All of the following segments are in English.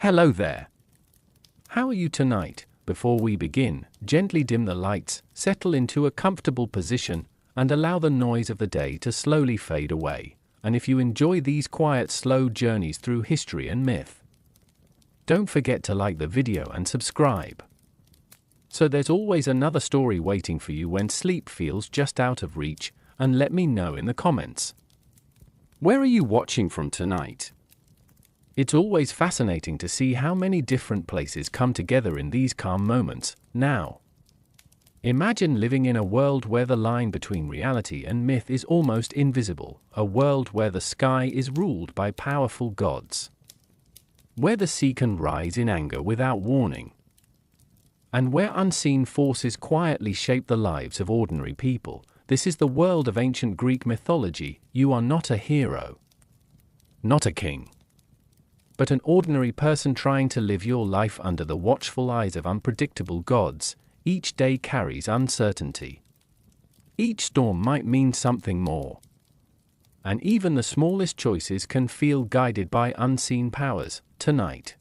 Hello there. How are you tonight? Before we begin, gently dim the lights, settle into a comfortable position, and allow the noise of the day to slowly fade away. And if you enjoy these quiet, slow journeys through history and myth, don't forget to like the video and subscribe. So there's always another story waiting for you when sleep feels just out of reach, and let me know in the comments. Where are you watching from tonight? It's always fascinating to see how many different places come together in these calm moments. Now, imagine living in a world where the line between reality and myth is almost invisible, a world where the sky is ruled by powerful gods, where the sea can rise in anger without warning, and where unseen forces quietly shape the lives of ordinary people. This is the world of ancient Greek mythology. You are not a hero, not a king, but an ordinary person trying to live your life under the watchful eyes of unpredictable gods. Each day carries uncertainty. Each storm might mean something more. And even the smallest choices can feel guided by unseen powers. Tonight,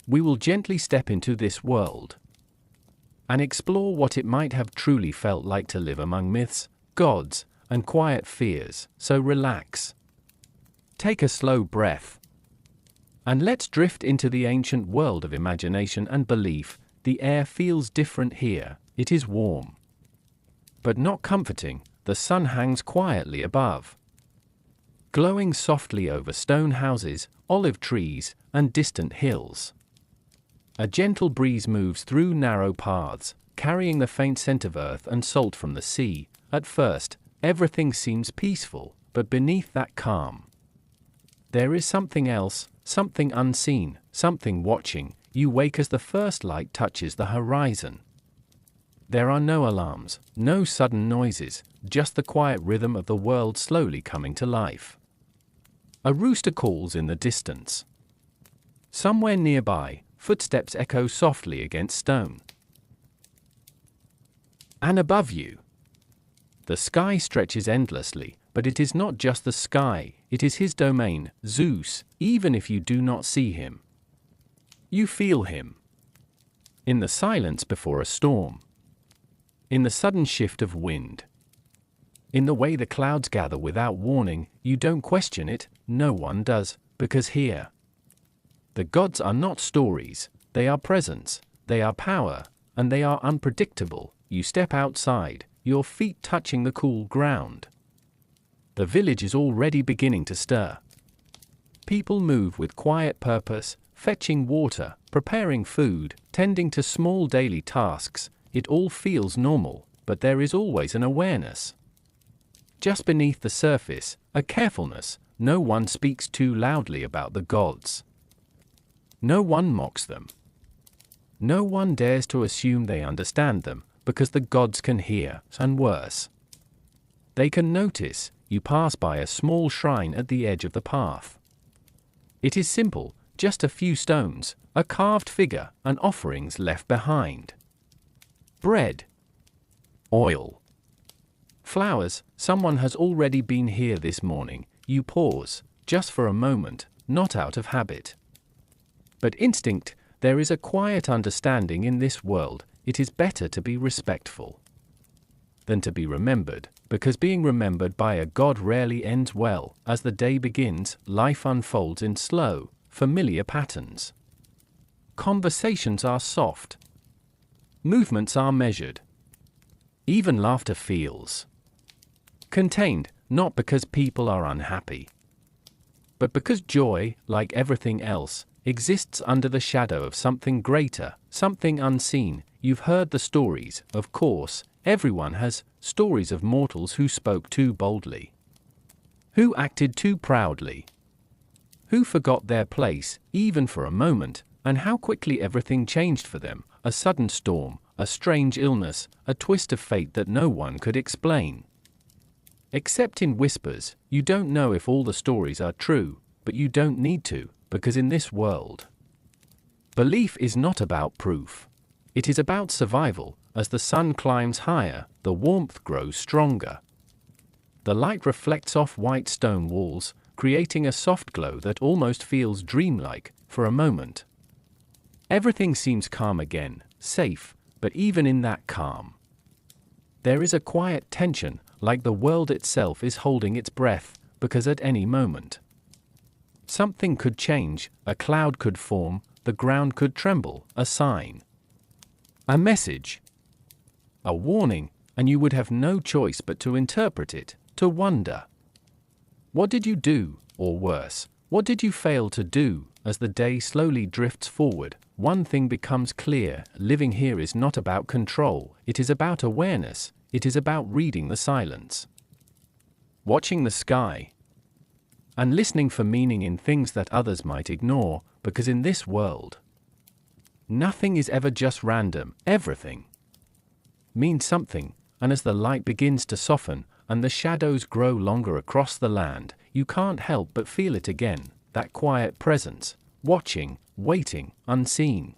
we will gently step into this world and explore what it might have truly felt like to live among myths, gods, and quiet fears. So relax, take a slow breath, and let's drift into the ancient world of imagination and belief. The air feels different here. It is warm, but not comforting. The sun hangs quietly above, glowing softly over stone houses, olive trees, and distant hills. A gentle breeze moves through narrow paths, carrying the faint scent of earth and salt from the sea. At first, everything seems peaceful, but beneath that calm, there is something else, something unseen, something watching. You wake as the first light touches the horizon. There are no alarms, no sudden noises, just the quiet rhythm of the world slowly coming to life. A rooster calls in the distance. Somewhere nearby, footsteps echo softly against stone. And above you, the sky stretches endlessly, but it is not just the sky, it is his domain, Zeus. Even if you do not see him, you feel him. In the silence before a storm, in the sudden shift of wind, in the way the clouds gather without warning. You don't question it, no one does, because here, the gods are not stories, they are presence, they are power, and they are unpredictable. You step outside, your feet touching the cool ground. The village is already beginning to stir. People move with quiet purpose, fetching water, preparing food, tending to small daily tasks. It all feels normal, but there is always an awareness. Just beneath the surface, a carefulness. No one speaks too loudly about the gods. No one mocks them. No one dares to assume they understand them, because the gods can hear, and worse, they can notice. You pass by a small shrine at the edge of the path. It is simple, just a few stones, a carved figure, and offerings left behind. Bread, oil, flowers. Someone has already been here this morning. You pause, just for a moment, not out of habit, but instinct. There is a quiet understanding in this world. It is better to be respectful than to be remembered, because being remembered by a god rarely ends well. As the day begins, life unfolds in slow, familiar patterns. Conversations are soft. Movements are measured. Even laughter feels contained, not because people are unhappy, but because joy, like everything else, exists under the shadow of something greater, something unseen. You've heard the stories, of course. Everyone has stories of mortals who spoke too boldly, who acted too proudly, who forgot their place, even for a moment, and how quickly everything changed for them. A sudden storm, a strange illness, a twist of fate that no one could explain. Except in whispers. You don't know if all the stories are true, but you don't need to, because in this world, belief is not about proof. It is about survival. As the sun climbs higher, the warmth grows stronger. The light reflects off white stone walls, creating a soft glow that almost feels dreamlike. for a moment. Everything seems calm again, safe, but even in that calm, there is a quiet tension, like the world itself is holding its breath, because at any moment, something could change, a cloud could form, the ground could tremble, a sign, a message, a warning, and you would have no choice but to interpret it, to wonder. What did you do, or worse, what did you fail to do? As the day slowly drifts forward, one thing becomes clear: living here is not about control, it is about awareness, it is about reading the silence, watching the sky, and listening for meaning in things that others might ignore, because in this world, nothing is ever just random, everything means something, and as the light begins to soften, and the shadows grow longer across the land, you can't help but feel it again, that quiet presence, watching, waiting, unseen,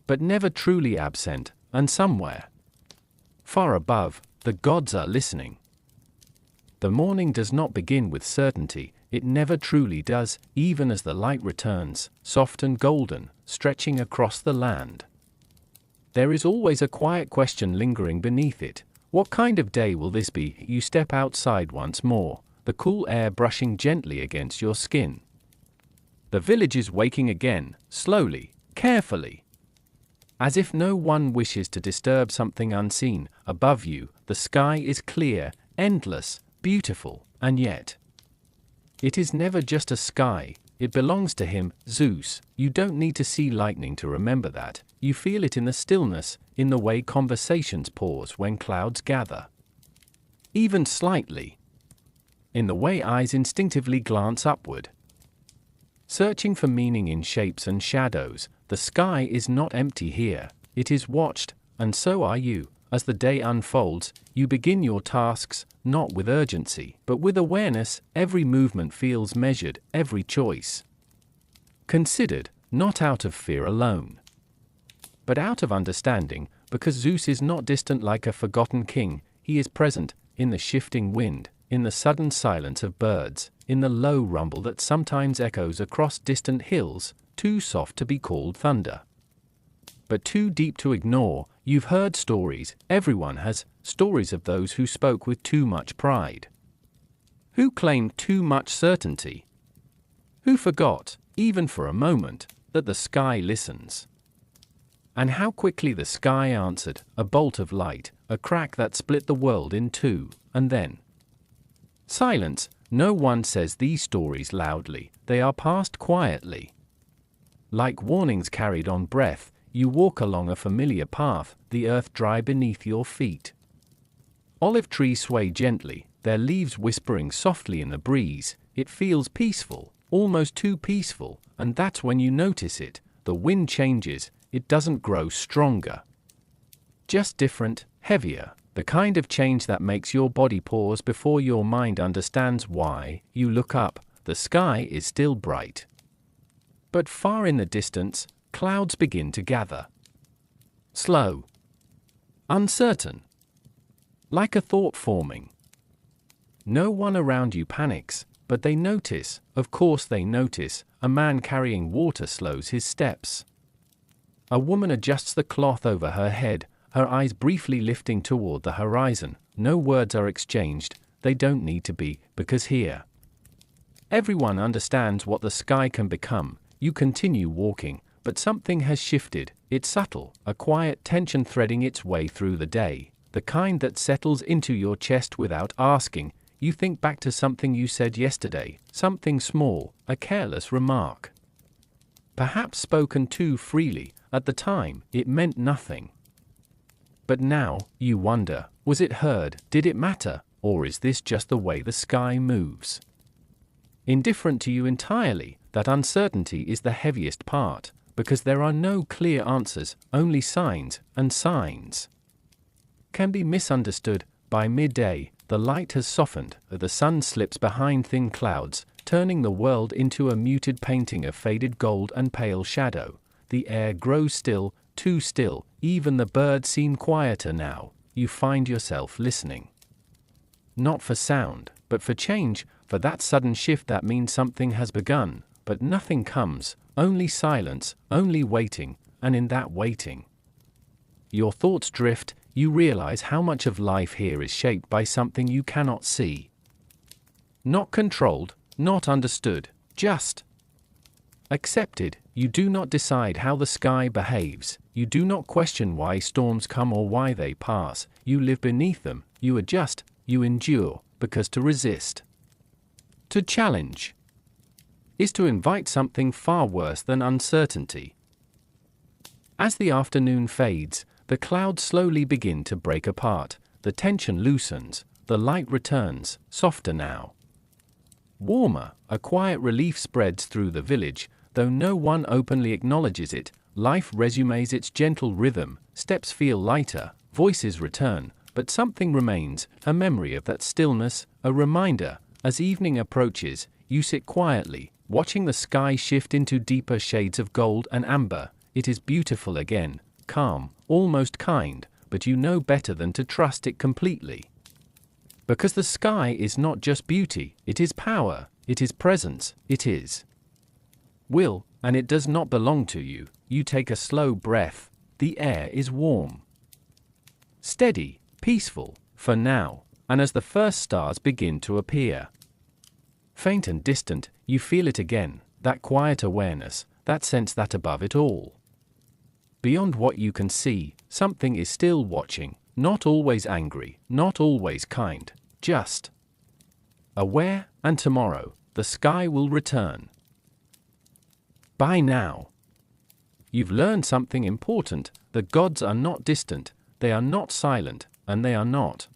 but never truly absent, and somewhere far above, the gods are listening. The morning does not begin with certainty, it never truly does, even as the light returns, soft and golden, stretching across the land. There is always a quiet question lingering beneath it. What kind of day will this be? You step outside once more, the cool air brushing gently against your skin. The village is waking again, slowly, carefully, as if no one wishes to disturb something unseen. Above you, the sky is clear, endless, beautiful, and yet it is never just a sky, it belongs to him, Zeus. You don't need to see lightning to remember that, you feel it in the stillness, in the way conversations pause when clouds gather, even slightly, in the way eyes instinctively glance upward, searching for meaning in shapes and shadows. The sky is not empty here, it is watched, and so are you. As the day unfolds, you begin your tasks, not with urgency, but with awareness. Every movement feels measured, every choice considered, not out of fear alone, but out of understanding, because Zeus is not distant like a forgotten king, he is present, in the shifting wind, in the sudden silence of birds, in the low rumble that sometimes echoes across distant hills, too soft to be called thunder, but too deep to ignore. You've heard stories, everyone has, stories of those who spoke with too much pride, who claimed too much certainty, who forgot, even for a moment, that the sky listens. And how quickly the sky answered, a bolt of light, a crack that split the world in two, and then silence. No one says these stories loudly, they are passed quietly, like warnings carried on breath. You walk along a familiar path, the earth dry beneath your feet. Olive trees sway gently, their leaves whispering softly in the breeze. It feels peaceful, almost too peaceful, and that's when you notice it. The wind changes, it doesn't grow stronger, just different, heavier, the kind of change that makes your body pause before your mind understands why. You look up, the sky is still bright, but far in the distance, clouds begin to gather. Slow, uncertain, like a thought forming. No one around you panics, but they notice, of course they notice. A man carrying water slows his steps. A woman adjusts the cloth over her head, her eyes briefly lifting toward the horizon. No words are exchanged, they don't need to be, because here everyone understands what the sky can become. You continue walking, but something has shifted. It's subtle, a quiet tension threading its way through the day, the kind that settles into your chest without asking. You think back to something you said yesterday, something small, a careless remark, perhaps spoken too freely. At the time, it meant nothing. But now, you wonder, was it heard, did it matter, or is this just the way the sky moves? Indifferent to you entirely, that uncertainty is the heaviest part, because there are no clear answers, only signs, and signs can be misunderstood. By midday, the light has softened, the sun slips behind thin clouds, turning the world into a muted painting of faded gold and pale shadow. The air grows still, too still, even the birds seem quieter now. You find yourself listening, not for sound, but for change, for that sudden shift that means something has begun, but nothing comes, only silence, only waiting, and in that waiting, your thoughts drift. You realize how much of life here is shaped by something you cannot see. Not controlled, not understood, just accepted. You do not decide how the sky behaves, you do not question why storms come or why they pass, you live beneath them, you adjust, you endure, because to resist, to challenge, is to invite something far worse than uncertainty. As the afternoon fades, the clouds slowly begin to break apart, the tension loosens, the light returns, softer now. Warmer, a quiet relief spreads through the village, though no one openly acknowledges it. Life resumes its gentle rhythm, steps feel lighter, voices return, but something remains, a memory of that stillness, a reminder. As evening approaches, you sit quietly, watching the sky shift into deeper shades of gold and amber. It is beautiful again, calm, almost kind, but you know better than to trust it completely. Because the sky is not just beauty, it is power, it is presence, it is will, and it does not belong to you. You take a slow breath. The air is warm, steady, peaceful, for now, and as the first stars begin to appear, faint and distant, you feel it again, that quiet awareness, that sense that above it all, beyond what you can see, something is still watching, not always angry, not always kind, just aware. And tomorrow, the sky will return. By now, you've learned something important. The gods are not distant, they are not silent, and they are not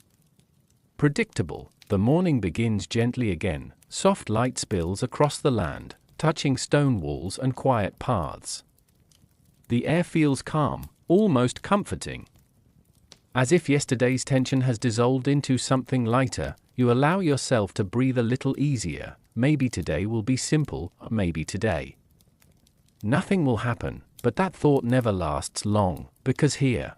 predictable. The morning begins gently again, soft light spills across the land, touching stone walls and quiet paths. The air feels calm, almost comforting. As if yesterday's tension has dissolved into something lighter, you allow yourself to breathe a little easier. Maybe today will be simple, maybe today nothing will happen, but that thought never lasts long, because here,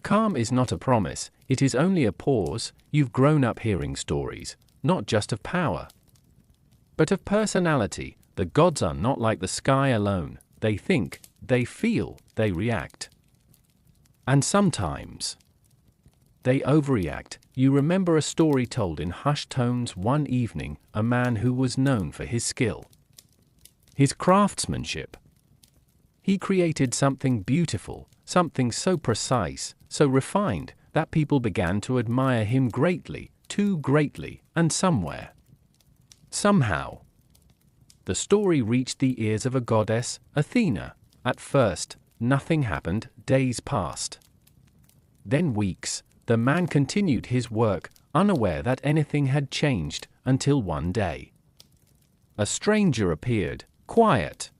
calm is not a promise, it is only a pause. You've grown up hearing stories, not just of power, but of personality. The gods are not like the sky alone. They think, they feel, they react. And sometimes they overreact. You remember a story told in hushed tones. One evening, a man who was known for his skill, his craftsmanship. He created something beautiful, something so precise, so refined, that people began to admire him greatly, too greatly, and somewhere, somehow, the story reached the ears of a goddess, Athena. At first, nothing happened. Days passed. Then weeks. The man continued his work, unaware that anything had changed, until one day, a stranger appeared, quiet,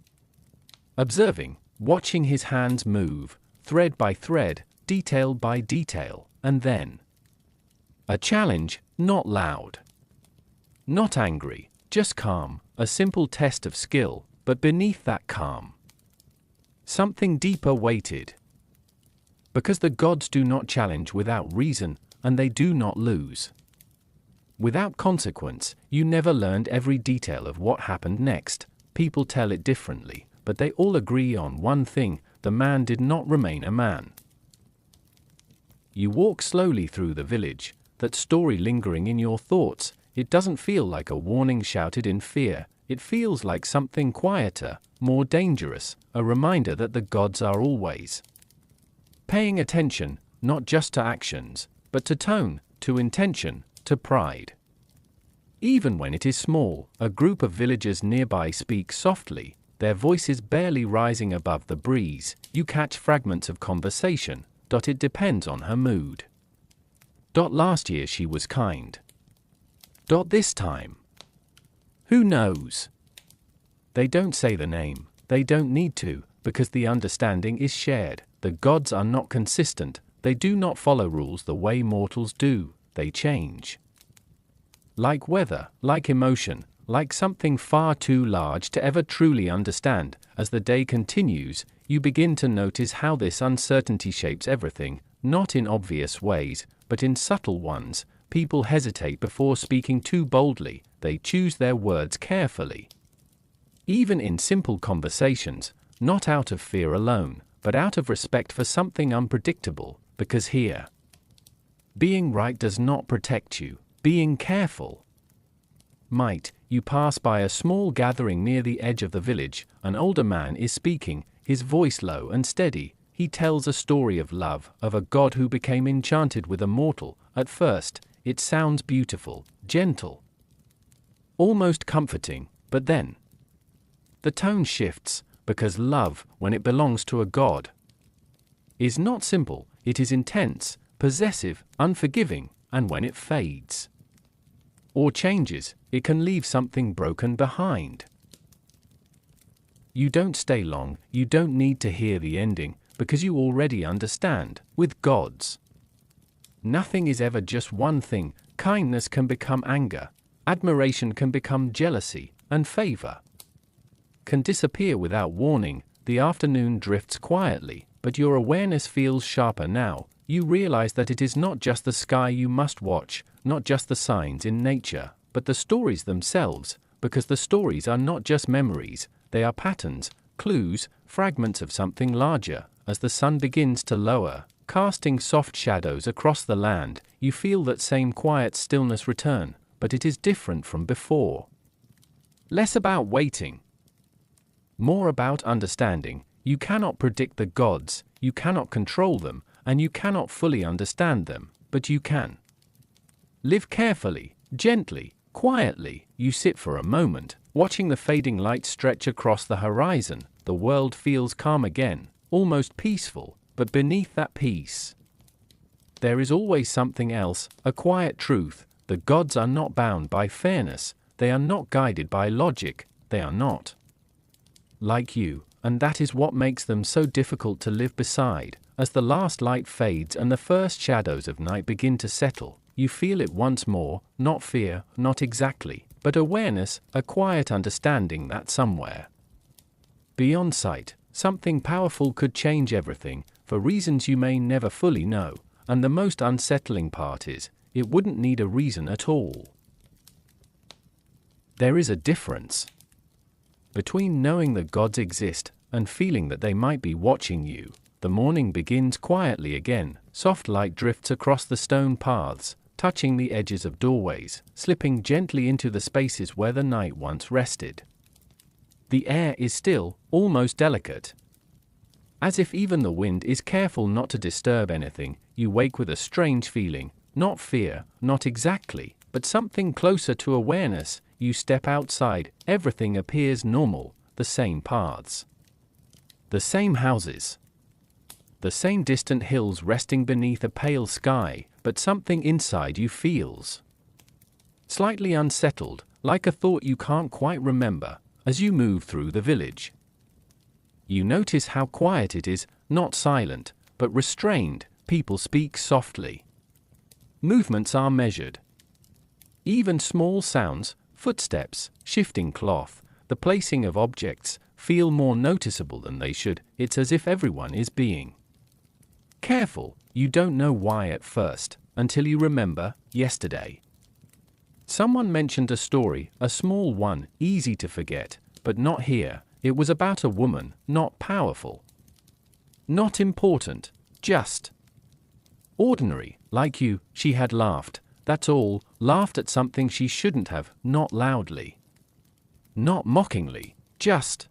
observing, watching his hands move, thread by thread, detail by detail, and then a challenge, not loud, not angry, just calm, a simple test of skill. But beneath that calm, something deeper waited. Because the gods do not challenge without reason, and they do not lose without consequence. You never learned every detail of what happened next. People tell it differently, but they all agree on one thing: the man did not remain a man. You walk slowly through the village, that story lingering in your thoughts. It doesn't feel like a warning shouted in fear. It feels like something quieter, more dangerous, a reminder that the gods are always paying attention, not just to actions, but to tone, to intention, to pride. Even when it is small, a group of villagers nearby speak softly, their voices barely rising above the breeze. You catch fragments of conversation. It depends on her mood. Last year she was kind. This time, who knows? They don't say the name. They don't need to, because the understanding is shared. The gods are not consistent. They do not follow rules the way mortals do. They change. Like weather, like emotion, like something far too large to ever truly understand. As the day continues, you begin to notice how this uncertainty shapes everything, not in obvious ways, but in subtle ones. People hesitate before speaking too boldly. They choose their words carefully. Even in simple conversations, not out of fear alone, but out of respect for something unpredictable, because here, being right does not protect you, being careful might. You pass by a small gathering near the edge of the village. An older man is speaking, his voice low and steady. He tells a story of love, of a god who became enchanted with a mortal. At first, it sounds beautiful, gentle, almost comforting, but then the tone shifts, because love, when it belongs to a god, is not simple, it is intense, possessive, unforgiving, and when it fades or changes, it can leave something broken behind. You don't stay long, you don't need to hear the ending, because you already understand. With gods, nothing is ever just one thing. Kindness can become anger, admiration can become jealousy, and favor can disappear without warning. The afternoon drifts quietly, but your awareness feels sharper now. You realize that it is not just the sky you must watch, not just the signs in nature, but the stories themselves, because the stories are not just memories, they are patterns, clues, fragments of something larger. As the sun begins to lower, casting soft shadows across the land, you feel that same quiet stillness return, but it is different from before. Less about waiting, more about understanding. You cannot predict the gods, you cannot control them, and you cannot fully understand them, but you can live carefully, gently, quietly. You sit for a moment, watching the fading light stretch across the horizon. The world feels calm again, almost peaceful, but beneath that peace, there is always something else, a quiet truth. The gods are not bound by fairness, they are not guided by logic, they are not like you, and that is what makes them so difficult to live beside. As the last light fades and the first shadows of night begin to settle, you feel it once more, not fear, not exactly, but awareness, a quiet understanding that somewhere beyond sight, something powerful could change everything, for reasons you may never fully know, and the most unsettling part is, it wouldn't need a reason at all. There is a difference between knowing that gods exist and feeling that they might be watching you. The morning begins quietly again. Soft light drifts across the stone paths, touching the edges of doorways, slipping gently into the spaces where the night once rested. The air is still, almost delicate, as if even the wind is careful not to disturb anything. You wake with a strange feeling, not fear, not exactly, but something closer to awareness. You step outside, everything appears normal, the same paths, the same houses, the same distant hills resting beneath a pale sky, but something inside you feels slightly unsettled, like a thought you can't quite remember. As you move through the village, you notice how quiet it is, not silent, but restrained. People speak softly. Movements are measured. Even small sounds, footsteps, shifting cloth, the placing of objects, feel more noticeable than they should. It's as if everyone is being careful. You don't know why at first, until you remember, yesterday someone mentioned a story, a small one, easy to forget, but not here. It was about a woman, not powerful, not important, just ordinary, like you. She had laughed, that's all, laughed at something she shouldn't have, not loudly, not mockingly, just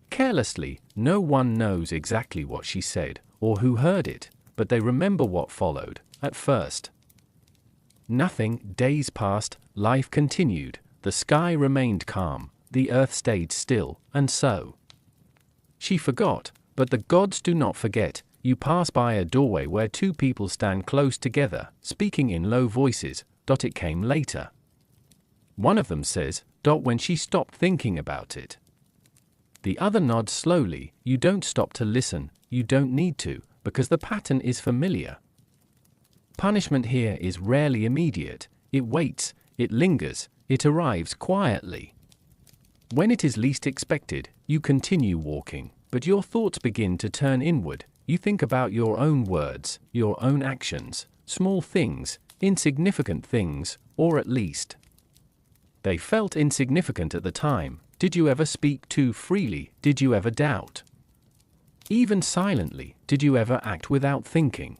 carelessly. No one knows exactly what she said, or who heard it, but they remember what followed. At first, nothing. Days passed, life continued, the sky remained calm, the earth stayed still, and so she forgot. But the gods do not forget. You pass by a doorway where two people stand close together, speaking in low voices. It came later. One of them says, when she stopped thinking about it. The other nods slowly. You don't stop to listen, you don't need to, because the pattern is familiar. Punishment here is rarely immediate. It waits, it lingers, it arrives quietly. When it is least expected, you continue walking, but your thoughts begin to turn inward. You think about your own words, your own actions, small things, insignificant things, or at least they felt insignificant at the time. Did you ever speak too freely? Did you ever doubt? Even silently, did you ever act without thinking?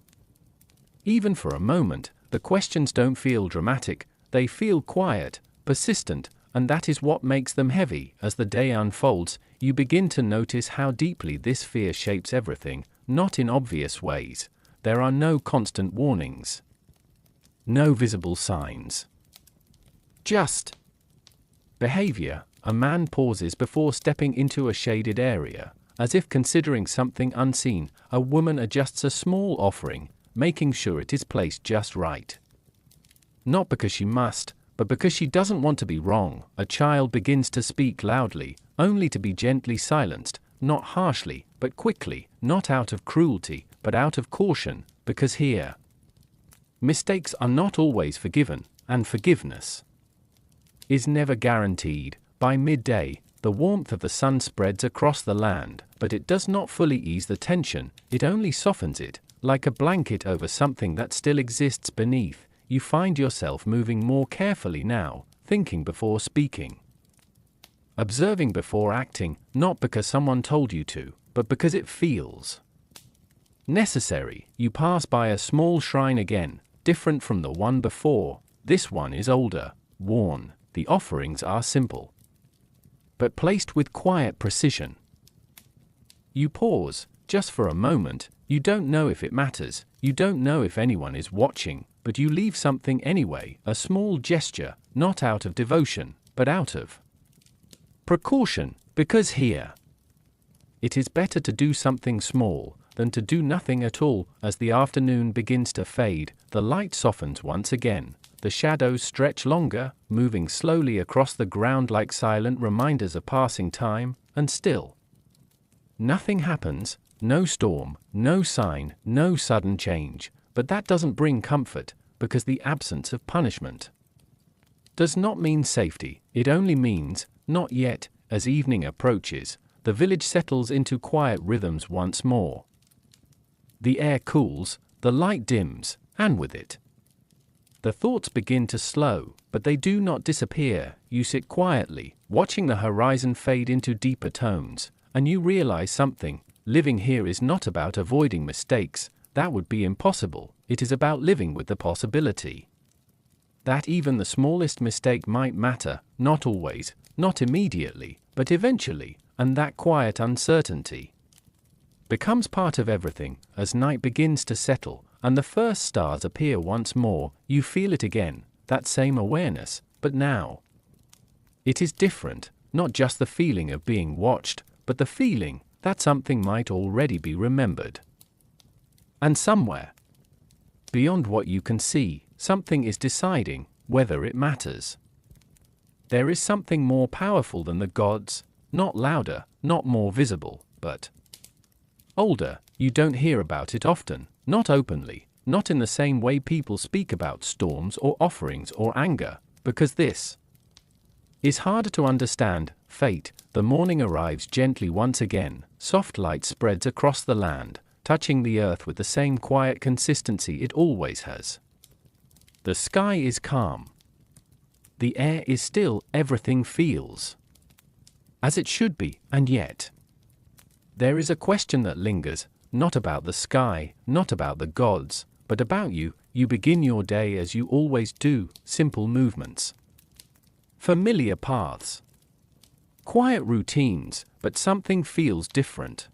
Even for a moment, the questions don't feel dramatic, they feel quiet, persistent, and that is what makes them heavy. As the day unfolds, you begin to notice how deeply this fear shapes everything, not in obvious ways. There are no constant warnings. No visible signs. Just behavior. A man pauses before stepping into a shaded area, as if considering something unseen. A woman adjusts a small offering, making sure it is placed just right. Not because she must, but because she doesn't want to be wrong. A child begins to speak loudly, only to be gently silenced, not harshly, but quickly, not out of cruelty, but out of caution, because here, mistakes are not always forgiven, and forgiveness is never guaranteed. By midday, the warmth of the sun spreads across the land, but it does not fully ease the tension, it only softens it, like a blanket over something that still exists beneath. You find yourself moving more carefully now, thinking before speaking, observing before acting, not because someone told you to, but because it feels necessary. You pass by a small shrine again, different from the one before. This one is older, worn. The offerings are simple, but placed with quiet precision. You pause, just for a moment. You don't know if it matters, you don't know if anyone is watching, but you leave something anyway, a small gesture, not out of devotion, but out of precaution, because here, it is better to do something small than to do nothing at all. As the afternoon begins to fade, the light softens once again. The shadows stretch longer, moving slowly across the ground like silent reminders of passing time, and still nothing happens, no storm, no sign, no sudden change. But that doesn't bring comfort, because the absence of punishment does not mean safety, it only means, not yet. As evening approaches, the village settles into quiet rhythms once more. The air cools, the light dims, and with it, the thoughts begin to slow, but they do not disappear. You sit quietly, watching the horizon fade into deeper tones, and you realize something. Living here is not about avoiding mistakes, that would be impossible. It is about living with the possibility that even the smallest mistake might matter, not always, not immediately, but eventually, and that quiet uncertainty becomes part of everything. As night begins to settle, and the first stars appear once more, you feel it again, that same awareness, but now it is different, not just the feeling of being watched, but the feeling that something might already be remembered. And somewhere beyond what you can see, something is deciding whether it matters. There is something more powerful than the gods, not louder, not more visible, but older. You don't hear about it often, not openly, not in the same way people speak about storms or offerings or anger, because this is harder to understand. Fate. The morning arrives gently once again, soft light spreads across the land, touching the earth with the same quiet consistency it always has. The sky is calm. The air is still, everything feels as it should be, and yet there is a question that lingers, not about the sky, not about the gods, but about you. You begin your day as you always do, simple movements, familiar paths, quiet routines, but something feels different.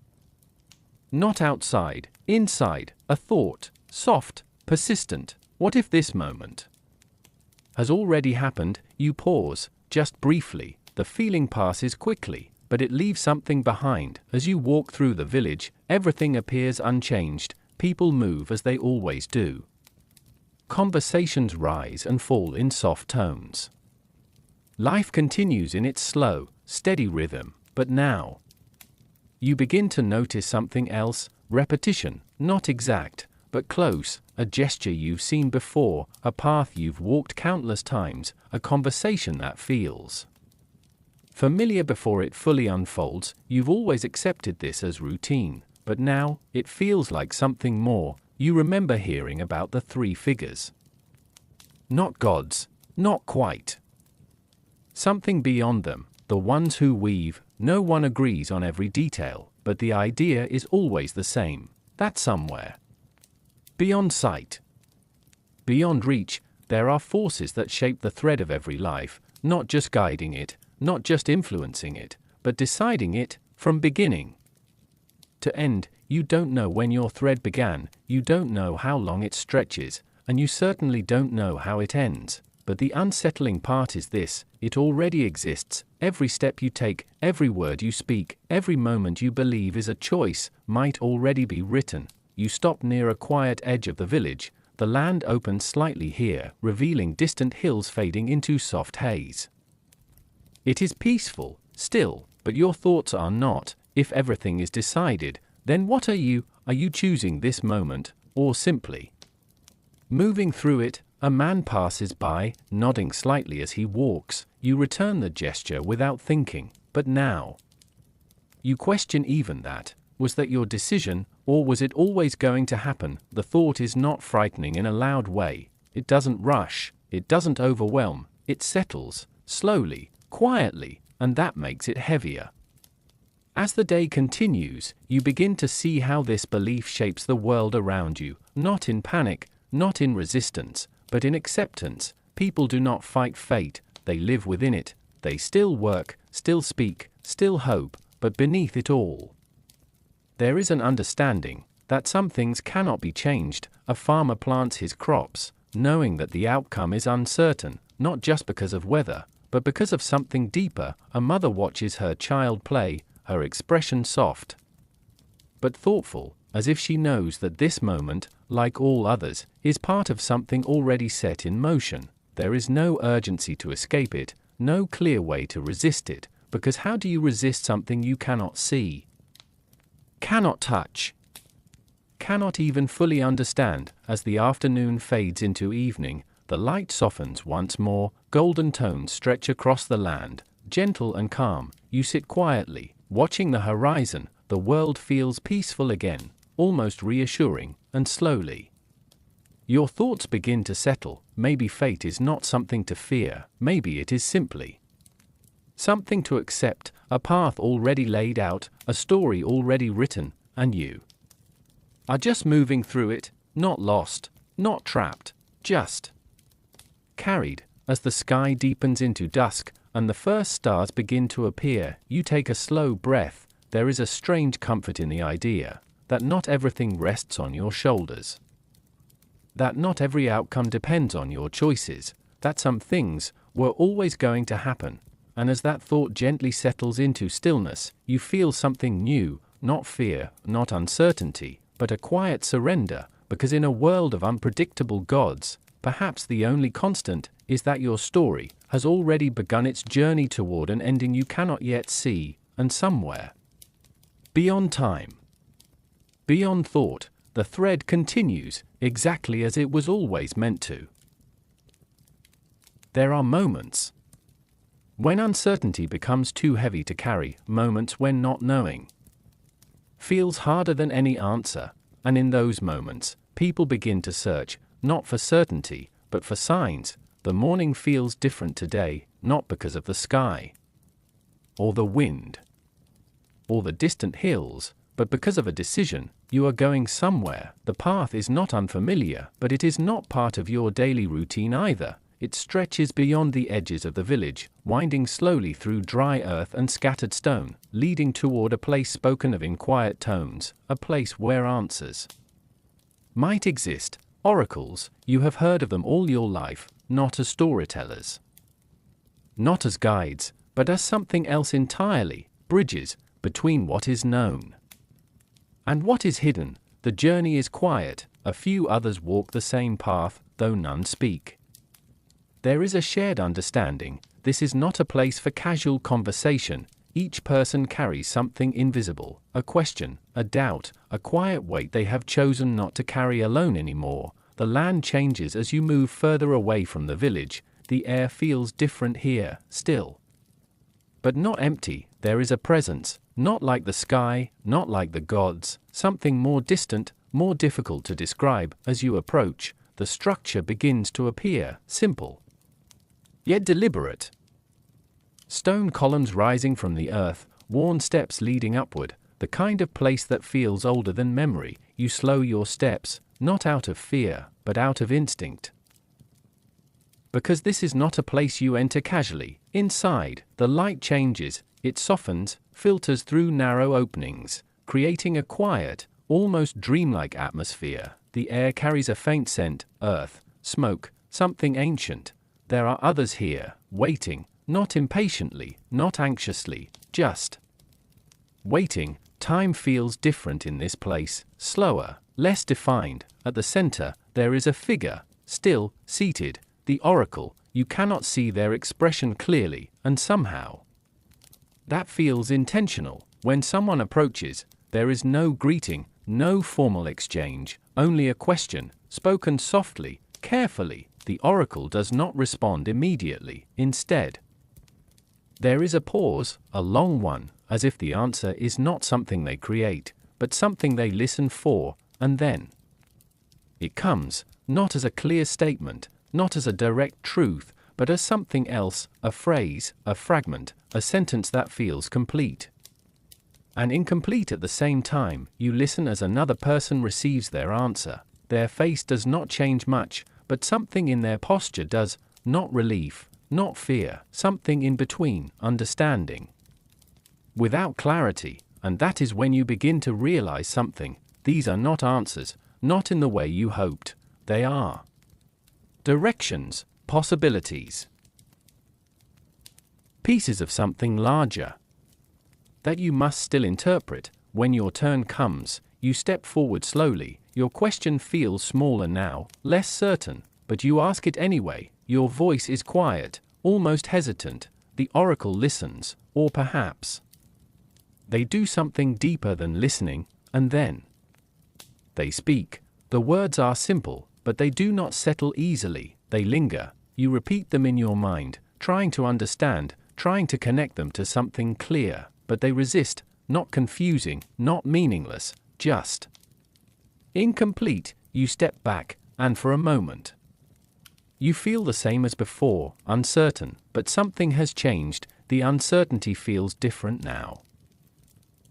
Not outside, inside, a thought, soft, persistent. What if this moment has already happened? You pause, just briefly. The feeling passes quickly, but it leaves something behind. As you walk through the village, everything appears unchanged. People move as they always do. Conversations rise and fall in soft tones. Life continues in its slow, steady rhythm, but now you begin to notice something else. Repetition, not exact, but close. A gesture you've seen before, a path you've walked countless times, a conversation that feels familiar before it fully unfolds. You've always accepted this as routine, but now it feels like something more. You remember hearing about the three figures. Not gods, not quite. Something beyond them, the ones who weave. No one agrees on every detail, but the idea is always the same, that somewhere beyond sight, beyond reach, there are forces that shape the thread of every life, not just guiding it, not just influencing it, but deciding it, from beginning to end. You don't know when your thread began, you don't know how long it stretches, and you certainly don't know how it ends. But the unsettling part is this: it already exists. Every step you take, every word you speak, every moment you believe is a choice, might already be written. You stop near a quiet edge of the village. The land opens slightly here, revealing distant hills fading into soft haze. It is peaceful, still, but your thoughts are not. If everything is decided, then what are you? Are you choosing this moment, or simply moving through it? A man passes by, nodding slightly as he walks. You return the gesture without thinking, but now you question even that. Was that your decision, or was it always going to happen? The thought is not frightening in a loud way. It doesn't rush, it doesn't overwhelm, it settles, slowly, quietly, and that makes it heavier. As the day continues, you begin to see how this belief shapes the world around you, not in panic, not in resistance, but in acceptance. People do not fight fate, they live within it. They still work, still speak, still hope, but beneath it all, there is an understanding that some things cannot be changed. A farmer plants his crops, knowing that the outcome is uncertain, not just because of weather, but because of something deeper. A mother watches her child play, her expression soft but thoughtful, as if she knows that this moment, like all others, is part of something already set in motion. There is no urgency to escape it, no clear way to resist it, because how do you resist something you cannot see, cannot touch, cannot even fully understand? As the afternoon fades into evening, the light softens once more, golden tones stretch across the land, gentle and calm. You sit quietly, watching the horizon. The world feels peaceful again, almost reassuring, and slowly your thoughts begin to settle. Maybe fate is not something to fear, maybe it is simply something to accept, a path already laid out, a story already written, and you are just moving through it, not lost, not trapped, just carried. As the sky deepens into dusk, and the first stars begin to appear, you take a slow breath. There is a strange comfort in the idea that not everything rests on your shoulders, that not every outcome depends on your choices, that some things were always going to happen. And as that thought gently settles into stillness, you feel something new, not fear, not uncertainty, but a quiet surrender, because in a world of unpredictable gods, perhaps the only constant is that your story has already begun its journey toward an ending you cannot yet see, and somewhere beyond time, beyond thought, the thread continues, exactly as it was always meant to. There are moments when uncertainty becomes too heavy to carry, moments when not knowing feels harder than any answer, and in those moments, people begin to search, not for certainty, but for signs. The morning feels different today, not because of the sky, or the wind, or the distant hills, but because of a decision. You are going somewhere. The path is not unfamiliar, but it is not part of your daily routine either. It stretches beyond the edges of the village, winding slowly through dry earth and scattered stone, leading toward a place spoken of in quiet tones, a place where answers might exist. Oracles, you have heard of them all your life, not as storytellers, not as guides, but as something else entirely, bridges between what is known and what is hidden. The journey is quiet, a few others walk the same path, though none speak. There is a shared understanding. This is not a place for casual conversation. Each person carries something invisible, a question, a doubt, a quiet weight they have chosen not to carry alone anymore. The land changes as you move further away from the village. The air feels different here, still, but not empty. There is a presence, not like the sky, not like the gods, something more distant, more difficult to describe. As you approach, the structure begins to appear, simple, yet deliberate. Stone columns rising from the earth, worn steps leading upward, the kind of place that feels older than memory. You slow your steps, not out of fear, but out of instinct. Because this is not a place you enter casually. Inside, the light changes, it softens, filters through narrow openings, creating a quiet, almost dreamlike atmosphere. The air carries a faint scent, earth, smoke, something ancient. There are others here, waiting, not impatiently, not anxiously, just waiting. Time feels different in this place, slower, less defined. At the center, there is a figure, still, seated, the oracle. You cannot see their expression clearly, and somehow that feels intentional. When someone approaches, there is no greeting, no formal exchange, only a question, spoken softly, carefully. The oracle does not respond immediately. Instead, there is a pause, a long one, as if the answer is not something they create, but something they listen for, and then it comes, not as a clear statement, not as a direct truth, but as something else, a phrase, a fragment, a sentence that feels complete and incomplete at the same time. You listen as another person receives their answer. Their face does not change much, but something in their posture does, not relief, not fear, something in between, understanding without clarity, and that is when you begin to realize something. These are not answers, not in the way you hoped. They are directions, possibilities, pieces of something larger that you must still interpret. When your turn comes, you step forward slowly. Your question feels smaller now, less certain, but you ask it anyway. Your voice is quiet, almost hesitant. The oracle listens, or perhaps they do something deeper than listening, and then they speak. The words are simple, but they do not settle easily. They linger. You repeat them in your mind, trying to understand, trying to connect them to something clear, but they resist, not confusing, not meaningless, just incomplete. You step back, and for a moment, you feel the same as before, uncertain, but something has changed. The uncertainty feels different now.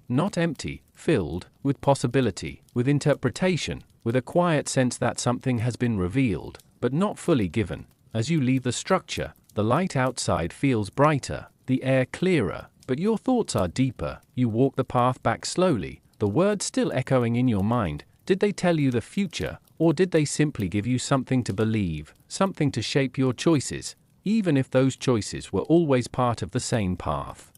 Not empty, filled with possibility, with interpretation, with a quiet sense that something has been revealed, but not fully given. As you leave the structure, the light outside feels brighter, the air clearer, but your thoughts are deeper. You walk the path back slowly, the words still echoing in your mind. Did they tell you the future, or did they simply give you something to believe, something to shape your choices, even if those choices were always part of the same path?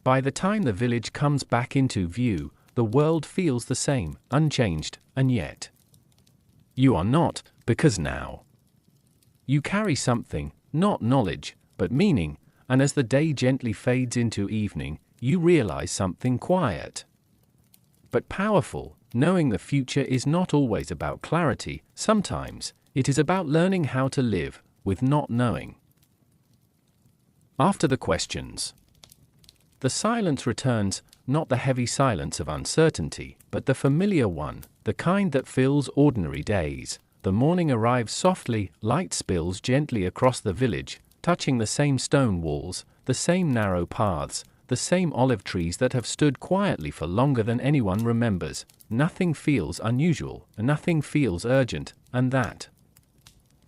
By the time the village comes back into view, the world feels the same, unchanged, and yet you are not, because now you carry something, not knowledge, but meaning, and as the day gently fades into evening, you realize something quiet but powerful. Knowing the future is not always about clarity. Sometimes it is about learning how to live with not knowing. After the questions, the silence returns, not the heavy silence of uncertainty, but the familiar one, the kind that fills ordinary days. The morning arrives softly, light spills gently across the village, touching the same stone walls, the same narrow paths, the same olive trees that have stood quietly for longer than anyone remembers. Nothing feels unusual, nothing feels urgent, and that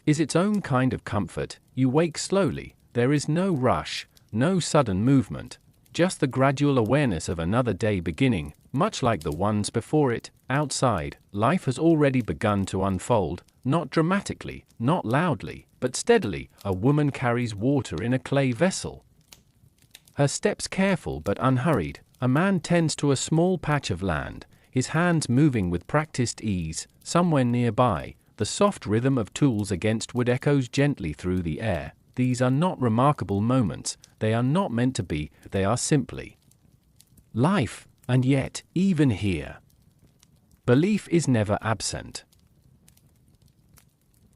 is its own kind of comfort. You wake slowly. There is no rush, no sudden movement, just the gradual awareness of another day beginning, much like the ones before it. Outside, life has already begun to unfold, not dramatically, not loudly, but steadily. A woman carries water in a clay vessel, her steps careful but unhurried. A man tends to a small patch of land, his hands moving with practiced ease. Somewhere nearby, the soft rhythm of tools against wood echoes gently through the air. These are not remarkable moments, they are not meant to be, they are simply life. And yet, even here, belief is never absent.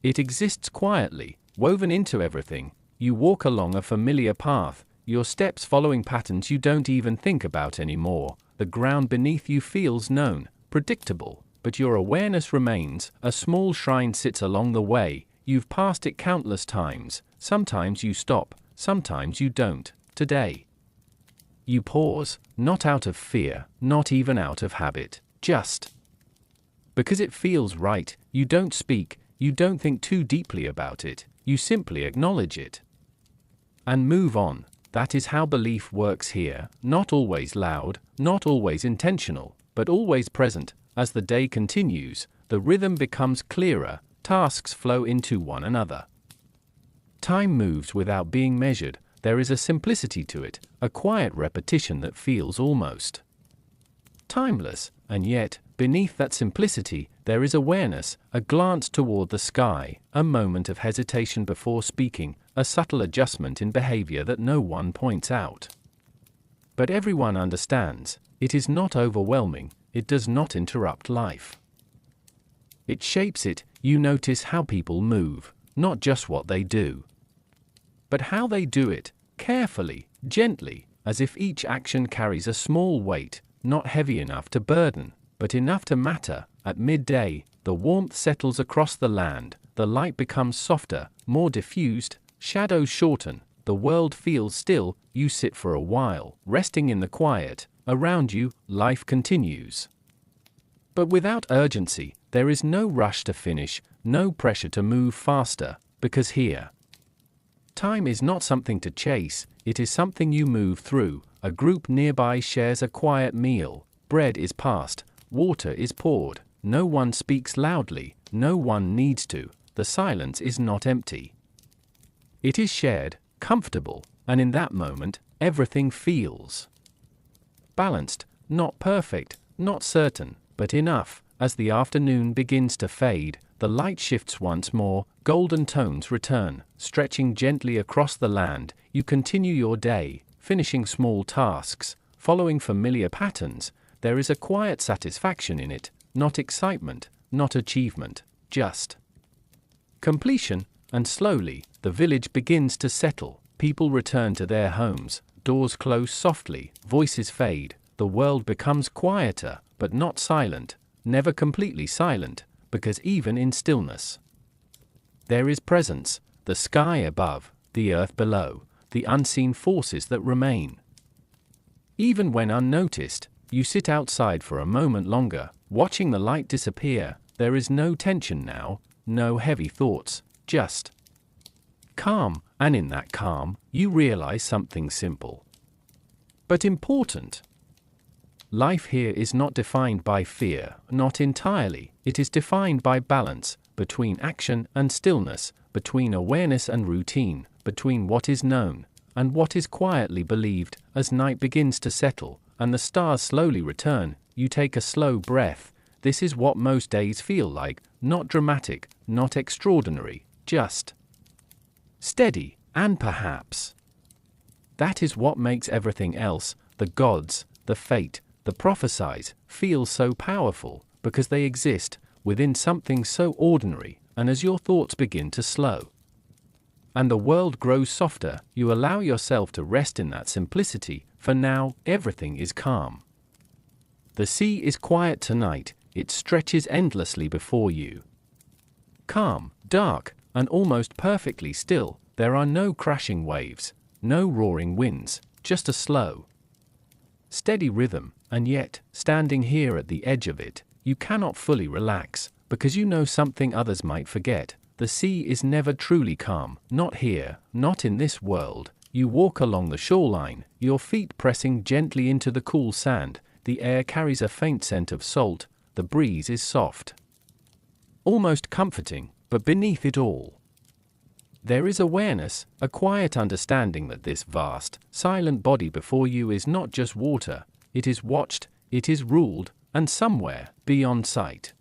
It exists quietly, woven into everything. You walk along a familiar path, your steps following patterns you don't even think about anymore. The ground beneath you feels known, predictable, but your awareness remains. A small shrine sits along the way. You've passed it countless times. Sometimes you stop, sometimes you don't. Today, you pause, not out of fear, not even out of habit, just because it feels right. You don't speak, you don't think too deeply about it, you simply acknowledge it and move on. That is how belief works here, not always loud, not always intentional, but always present. As the day continues, the rhythm becomes clearer, tasks flow into one another. Time moves without being measured. There is a simplicity to it, a quiet repetition that feels almost timeless, and yet, beneath that simplicity, there is awareness, a glance toward the sky, a moment of hesitation before speaking, a subtle adjustment in behavior that no one points out. But everyone understands. It is not overwhelming, it does not interrupt life. It shapes it. You notice how people move, not just what they do, but how they do it, carefully, gently, as if each action carries a small weight, not heavy enough to burden, but enough to matter. At midday, the warmth settles across the land, the light becomes softer, more diffused, shadows shorten, the world feels still. You sit for a while, resting in the quiet. Around you, life continues. But without urgency. There is no rush to finish, no pressure to move faster, because here, time is not something to chase, it is something you move through. A group nearby shares a quiet meal, bread is passed, water is poured, no one speaks loudly, no one needs to, the silence is not empty. It is shared, comfortable, and in that moment, everything feels balanced, not perfect, not certain, but enough. As the afternoon begins to fade, the light shifts once more, golden tones return, stretching gently across the land. You continue your day, finishing small tasks, following familiar patterns. There is a quiet satisfaction in it, not excitement, not achievement, just completion. And slowly, the village begins to settle. People return to their homes, doors close softly, voices fade, the world becomes quieter, but not silent. Never completely silent, because even in stillness, there is presence, the sky above, the earth below, the unseen forces that remain. Even when unnoticed, you sit outside for a moment longer, watching the light disappear. There is no tension now, no heavy thoughts, just calm, and in that calm, you realize something simple, but important. Life here is not defined by fear, not entirely. It is defined by balance, between action and stillness, between awareness and routine, between what is known and what is quietly believed. As night begins to settle, and the stars slowly return, you take a slow breath. This is what most days feel like, not dramatic, not extraordinary, just steady, and perhaps that is what makes everything else, the gods, the fate, the prophesies, feel so powerful, because they exist within something so ordinary. And as your thoughts begin to slow, and the world grows softer, you allow yourself to rest in that simplicity. For now, everything is calm. The sea is quiet tonight, it stretches endlessly before you. Calm, dark, and almost perfectly still. There are no crashing waves, no roaring winds, just a slow, steady rhythm. And yet, standing here at the edge of it, you cannot fully relax, because you know something others might forget. The sea is never truly calm, not here, not in this world. You walk along the shoreline, your feet pressing gently into the cool sand. The air carries a faint scent of salt, the breeze is soft, almost comforting, but beneath it all, there is awareness, a quiet understanding that this vast, silent body before you is not just water. It is watched, it is ruled, and somewhere, beyond sight,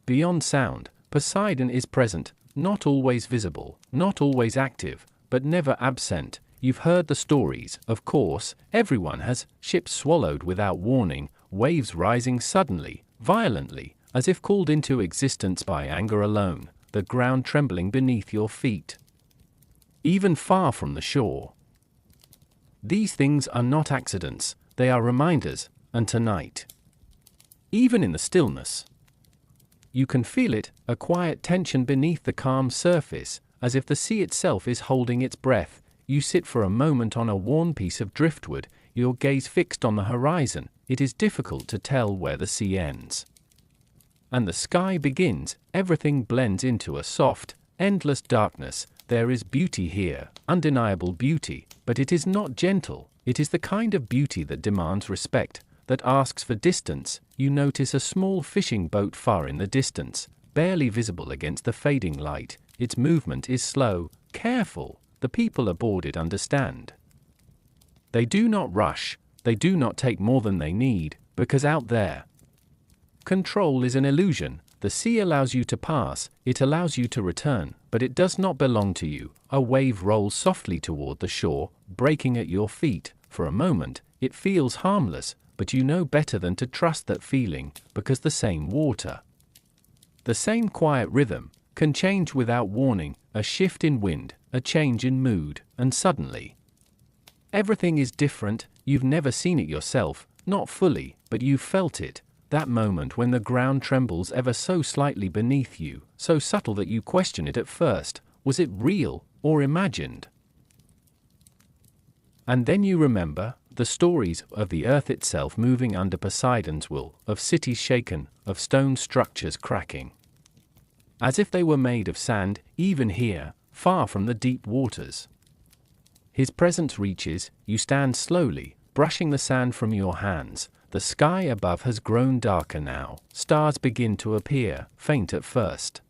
beyond sound, Poseidon is present, not always visible, not always active, but never absent. You've heard the stories, of course, everyone has. Ships swallowed without warning, waves rising suddenly, violently, as if called into existence by anger alone, the ground trembling beneath your feet, even far from the shore. These things are not accidents. They are reminders, and tonight, even in the stillness, you can feel it, a quiet tension beneath the calm surface, as if the sea itself is holding its breath. You sit for a moment on a worn piece of driftwood, your gaze fixed on the horizon. It is difficult to tell where the sea ends and the sky begins. Everything blends into a soft, endless darkness. There is beauty here, undeniable beauty, but it is not gentle. It is the kind of beauty that demands respect, that asks for distance. You notice a small fishing boat far in the distance, barely visible against the fading light. Its movement is slow, careful. The people aboard it understand. They do not rush, they do not take more than they need, because out there, control is an illusion. The sea allows you to pass, it allows you to return, but it does not belong to you. A wave rolls softly toward the shore, breaking at your feet. For a moment, it feels harmless, but you know better than to trust that feeling, because the same water, the same quiet rhythm, can change without warning. A shift in wind, a change in mood, and suddenly, everything is different. You've never seen it yourself, not fully, but you've felt it. That moment when the ground trembles ever so slightly beneath you, so subtle that you question it at first. Was it real or imagined? And then you remember the stories of the earth itself moving under Poseidon's will, of cities shaken, of stone structures cracking, as if they were made of sand. Even here, far from the deep waters, his presence reaches. You stand slowly, brushing the sand from your hands. The sky above has grown darker now. Stars begin to appear, faint at first,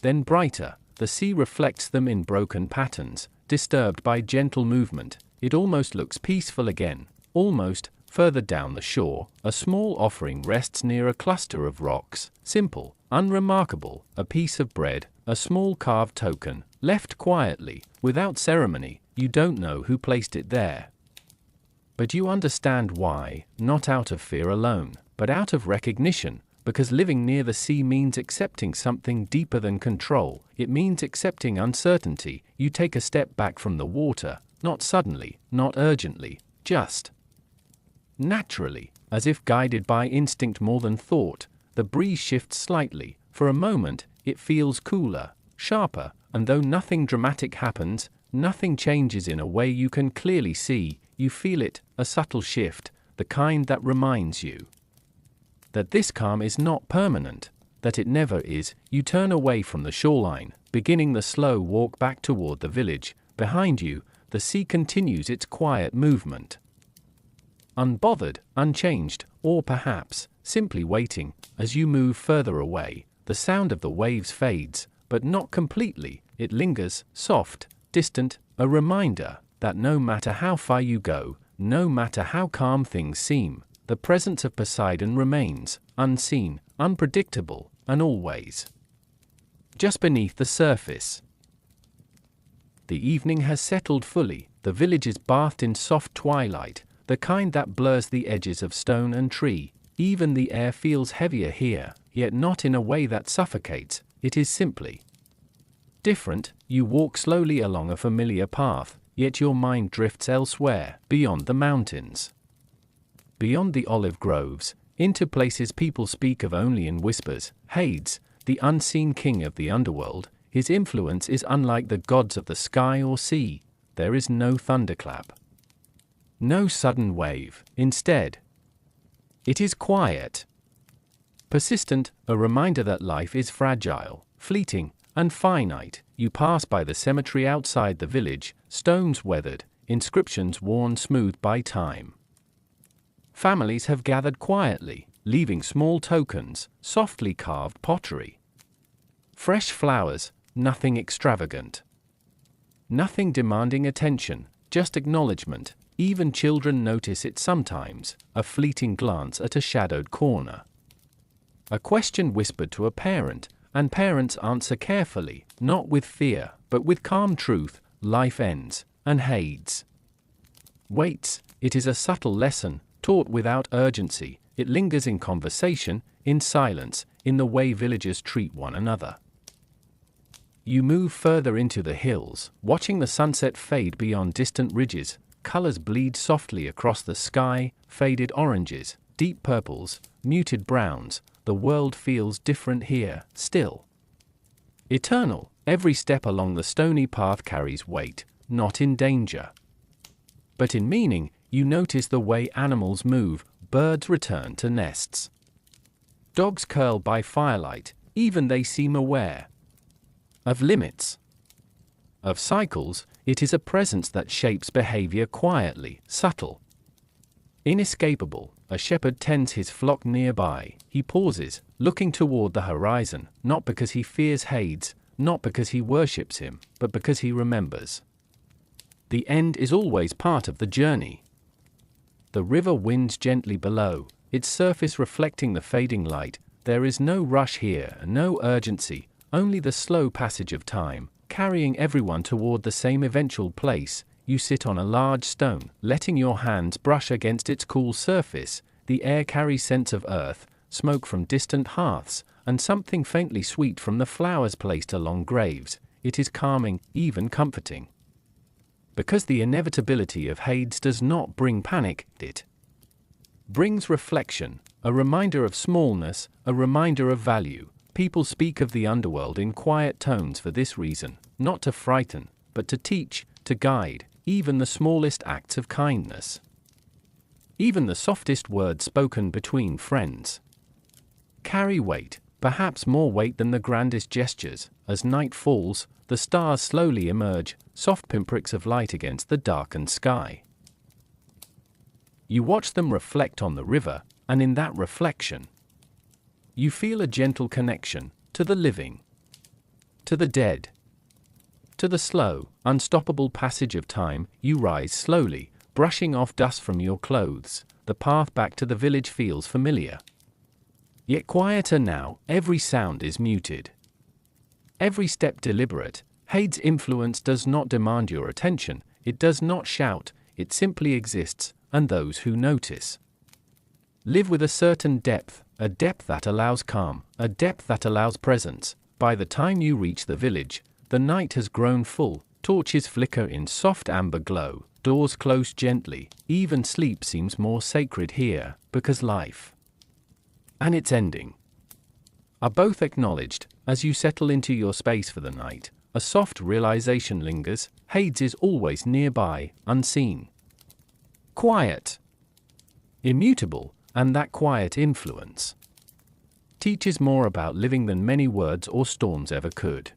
then brighter. The sea reflects them in broken patterns, disturbed by gentle movement. It almost looks peaceful again. Almost. Further down the shore, a small offering rests near a cluster of rocks. Simple, unremarkable, a piece of bread, a small carved token, left quietly, without ceremony. You don't know who placed it there, but you understand why. Not out of fear alone, but out of recognition, because living near the sea means accepting something deeper than control. It means accepting uncertainty. You take a step back from the water, not suddenly, not urgently, just naturally, as if guided by instinct more than thought. The breeze shifts slightly. For a moment, it feels cooler, sharper, and though nothing dramatic happens, nothing changes in a way you can clearly see. You feel it, a subtle shift, the kind that reminds you that this calm is not permanent, that it never is. You turn away from the shoreline, beginning the slow walk back toward the village. Behind you, the sea continues its quiet movement, unbothered, unchanged, or perhaps simply waiting. As you move further away, the sound of the waves fades, but not completely. It lingers, soft, distant, a reminder that no matter how far you go, no matter how calm things seem, the presence of Poseidon remains, unseen, unpredictable, and always just beneath the surface. The evening has settled fully. The village is bathed in soft twilight, the kind that blurs the edges of stone and tree. Even the air feels heavier here, yet not in a way that suffocates. It is simply different. You walk slowly along a familiar path, yet your mind drifts elsewhere, beyond the mountains, beyond the olive groves, into places people speak of only in whispers. Hades, the unseen king of the underworld, his influence is unlike the gods of the sky or sea. There is no thunderclap, no sudden wave. Instead, it is quiet, persistent, a reminder that life is fragile, fleeting, and finite. You pass by the cemetery outside the village, stones weathered, inscriptions worn smooth by time. Families have gathered quietly, leaving small tokens, softly carved pottery, fresh flowers, nothing extravagant, nothing demanding attention, just acknowledgement. Even children notice it sometimes, a fleeting glance at a shadowed corner, a question whispered to a parent, and parents answer carefully, not with fear, but with calm truth. Life ends, and Hades waits. It is a subtle lesson, taught without urgency. It lingers in conversation, in silence, in the way villagers treat one another. You move further into the hills, watching the sunset fade beyond distant ridges. Colors bleed softly across the sky, faded oranges, deep purples, muted browns. The world feels different here, still eternal. Every step along the stony path carries weight, not in danger. But in meaning, you notice the way animals move, birds return to nests. Dogs curl by firelight, even they seem aware of limits. Of cycles, it is a presence that shapes behavior quietly, subtle. Inescapable, a shepherd tends his flock nearby. He pauses, looking toward the horizon, not because he fears Hades, not because he worships him, but because he remembers. The end is always part of the journey. The river winds gently below, its surface reflecting the fading light. There is no rush here, no urgency, only the slow passage of time, carrying everyone toward the same eventual place. You sit on a large stone, letting your hands brush against its cool surface. The air carries scents of earth, smoke from distant hearths, and something faintly sweet from the flowers placed along graves. It is calming, even comforting. Because the inevitability of Hades does not bring panic, it brings reflection, a reminder of smallness, a reminder of value. People speak of the underworld in quiet tones for this reason, not to frighten, but to teach, to guide, even the smallest acts of kindness. Even the softest words spoken between friends carry weight, perhaps more weight than the grandest gestures. As night falls, the stars slowly emerge, soft pinpricks of light against the darkened sky. You watch them reflect on the river, and in that reflection, you feel a gentle connection to the living, to the dead, to the slow, unstoppable passage of time. You rise slowly, brushing off dust from your clothes. The path back to the village feels familiar. Yet quieter now, every sound is muted. Every step deliberate. Hades' influence does not demand your attention, it does not shout, it simply exists, and those who notice live with a certain depth, a depth that allows calm, a depth that allows presence. By the time you reach the village, the night has grown full, torches flicker in soft amber glow, doors close gently. Even sleep seems more sacred here, because life and its ending are both acknowledged. As you settle into your space for the night, a soft realization lingers. Hades is always nearby, unseen, quiet, immutable, and that quiet influence teaches more about living than many words or storms ever could.